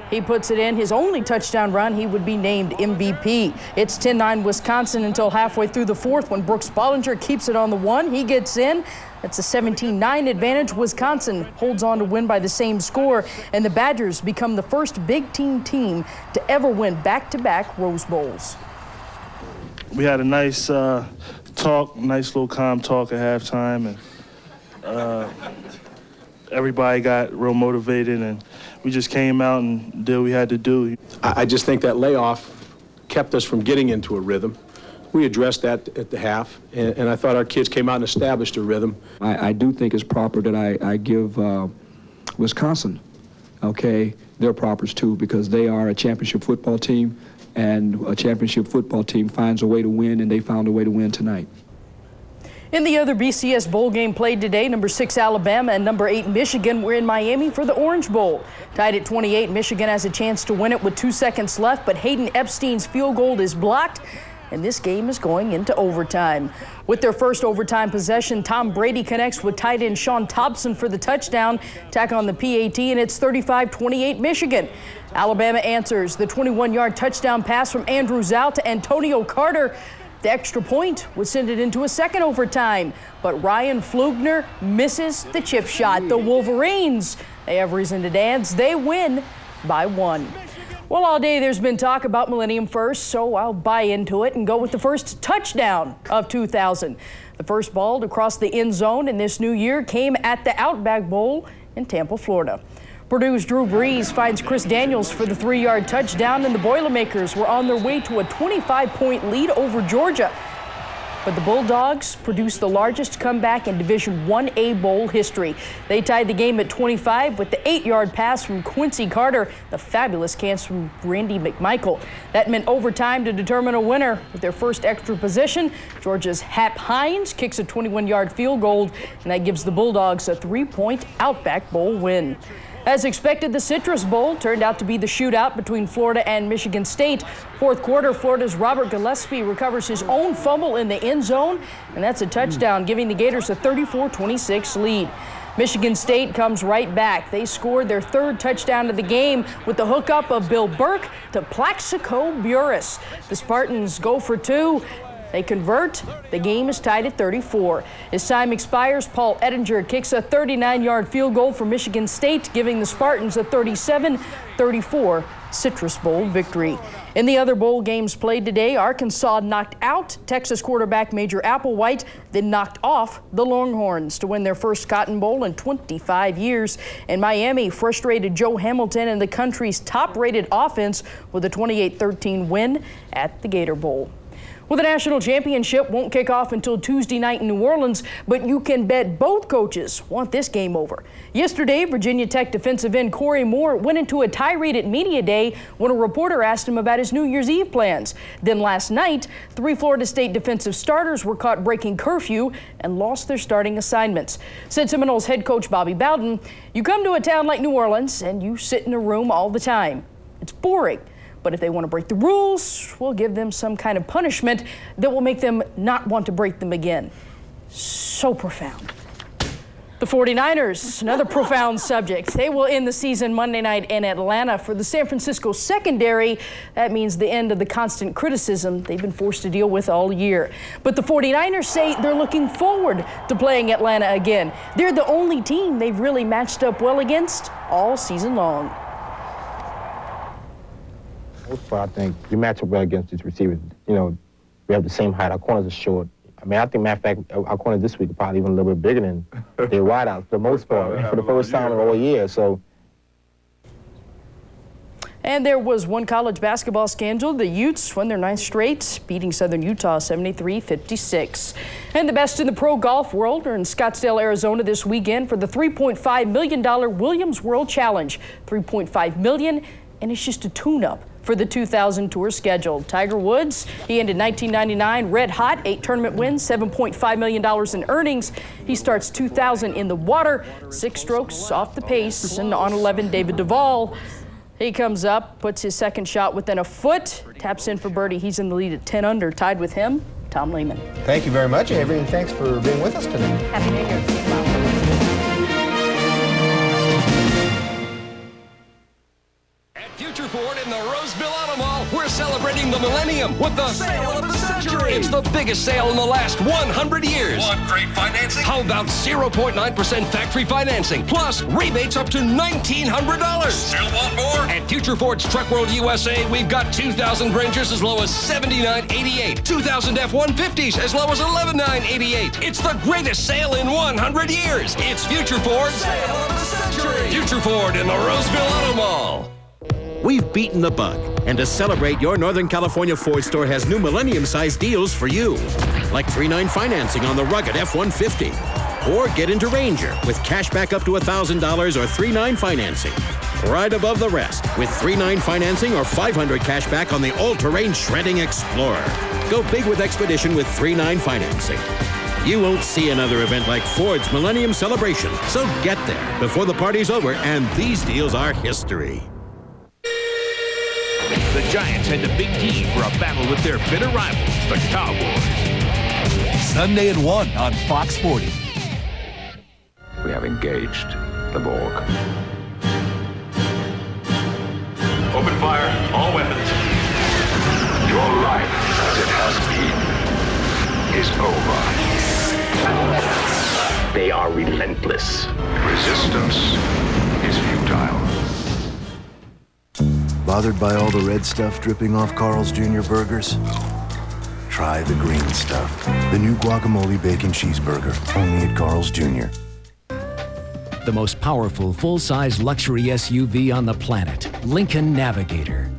He puts it in, his only touchdown run. He would be named MVP. It's 10-9 Wisconsin until halfway through the fourth when Brooks Bollinger keeps it on the 1. He gets in. That's a 17-9 advantage. Wisconsin holds on to win by the same score, and the Badgers become the first Big Ten team to ever win back-to-back Rose Bowls. We had a nice talk, nice little calm talk at halftime, and everybody got real motivated, and we just came out and did what we had to do. I just think that layoff kept us from getting into a rhythm. We addressed that at the half, and I thought our kids came out and established a rhythm. I do think it's proper that I give Wisconsin, okay, their propers too, because they are a championship football team, and a championship football team finds a way to win, and they found a way to win tonight. In the other BCS Bowl game played today, number 6 Alabama and number 8 Michigan were in Miami for the Orange Bowl. Tied at 28, Michigan has a chance to win it with 2 seconds left, but Hayden Epstein's field goal is blocked, and this game is going into overtime. With their first overtime possession, Tom Brady connects with tight end Sean Thompson for the touchdown. Tack on the PAT, and it's 35-28 Michigan. Alabama answers the 21-yard touchdown pass from Andrew Zow to Antonio Carter. The extra point would send it into a second overtime, but Ryan Flugner misses the chip shot. The Wolverines, they have reason to dance. They win by 1. Well, all day there's been talk about Millennium First, so I'll buy into it and go with the first touchdown of 2000. The first ball to cross the end zone in this new year came at the Outback Bowl in Tampa, Florida. Purdue's Drew Brees finds Chris Daniels for the 3-yard touchdown, and the Boilermakers were on their way to a 25-point lead over Georgia. But the Bulldogs produced the largest comeback in Division 1A Bowl history. They tied the game at 25 with the 8-yard pass from Quincy Carter, the fabulous catch from Randy McMichael. That meant overtime to determine a winner. With their first extra possession, Georgia's Hap Hines kicks a 21-yard field goal, and that gives the Bulldogs a 3-point Outback Bowl win. As expected, the Citrus Bowl turned out to be the shootout between Florida and Michigan State. Fourth quarter, Florida's Robert Gillespie recovers his own fumble in the end zone, and that's a touchdown, giving the Gators a 34-26 lead. Michigan State comes right back. They scored their third touchdown of the game with the hookup of Bill Burke to Plaxico Burress. The Spartans go for two. They convert. The game is tied at 34. As time expires, Paul Ettinger kicks a 39-yard field goal for Michigan State, giving the Spartans a 37-34 Citrus Bowl victory. In the other bowl games played today, Arkansas knocked out Texas quarterback Major Applewhite, then knocked off the Longhorns to win their first Cotton Bowl in 25 years. And Miami frustrated Joe Hamilton and the country's top-rated offense with a 28-13 win at the Gator Bowl. Well, the national championship won't kick off until Tuesday night in New Orleans, but you can bet both coaches want this game over. Yesterday, Virginia Tech defensive end Corey Moore went into a tirade at Media Day when a reporter asked him about his New Year's Eve plans. Then last night, 3 Florida State defensive starters were caught breaking curfew and lost their starting assignments. Said Seminoles head coach Bobby Bowden, "You come to a town like New Orleans and you sit in a room all the time. It's boring. But if they want to break the rules, we'll give them some kind of punishment that will make them not want to break them again." So profound. The 49ers, another profound subject. They will end the season Monday night in Atlanta. For the San Francisco secondary, that means the end of the constant criticism they've been forced to deal with all year. But the 49ers say they're looking forward to playing Atlanta again. They're the only team they've really matched up well against all season long. Most part, I think we match up well against these receivers. You know, we have the same height. Our corners are short. I mean, I think, matter of fact, our corners this week are probably even a little bit bigger than their wideouts for the most part, for the first time in all year. So. And there was one college basketball scandal. The Utes won their 9th straight, beating Southern Utah 73-56. And the best in the pro golf world are in Scottsdale, Arizona this weekend for the $3.5 million Williams World Challenge. $3.5 million, and it's just a tune-up for the 2000 tour schedule. Tiger Woods, he ended 1999 red hot, 8 tournament wins, $7.5 million in earnings. He starts 2000 in the water, 6 strokes off the pace, and on 11, David Duval. He comes up, puts his second shot within a foot, taps in for birdie. He's in the lead at 10 under, tied with him, Tom Lehman. Thank you very much, Avery, and thanks for being with us today. Happy New Year. Future Ford in the Roseville Auto Mall, we're celebrating the millennium with the sale of the century. It's the biggest sale in the last 100 years. Want great financing? How about 0.9% factory financing, plus rebates up to $1,900? Still want more? At Future Ford's Truck World USA, we've got 2000 Rangers as low as $79.88, 2000 F-150s as low as $11,988. It's the greatest sale in 100 years. It's Future Ford's sale of the century. Future Ford in the Roseville Auto Mall. We've beaten the bug, and to celebrate, your Northern California Ford store has new millennium-sized deals for you, like 3.9 financing on the rugged F-150, or get into Ranger with cash back up to $1,000 or 3.9 financing, right above the rest with 3.9 financing or $500 cash back on the all-terrain shredding Explorer. Go big with Expedition with 3.9 financing. You won't see another event like Ford's Millennium Celebration, so get there before the party's over, and these deals are history. The Giants head to Big D for a battle with their bitter rivals, the Cowboys. Sunday at 1 on Fox 40. We have engaged the Borg. Open fire, all weapons. Your life, as it has been, is over. They are relentless. Resistance is futile. Bothered by all the red stuff dripping off Carl's Jr. burgers? Try the green stuff. The new guacamole bacon cheeseburger, only at Carl's Jr. The most powerful full-size luxury SUV on the planet, Lincoln Navigator.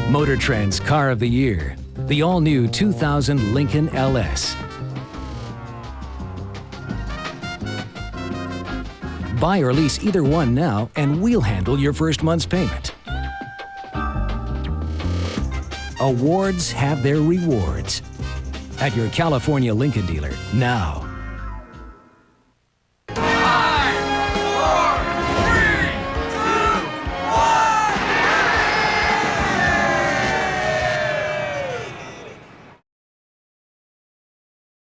Motor Trend's Car of the Year, the all-new 2000 Lincoln LS. Buy or lease either one now, and we'll handle your first month's payment. Awards have their rewards. At your California Lincoln dealer now.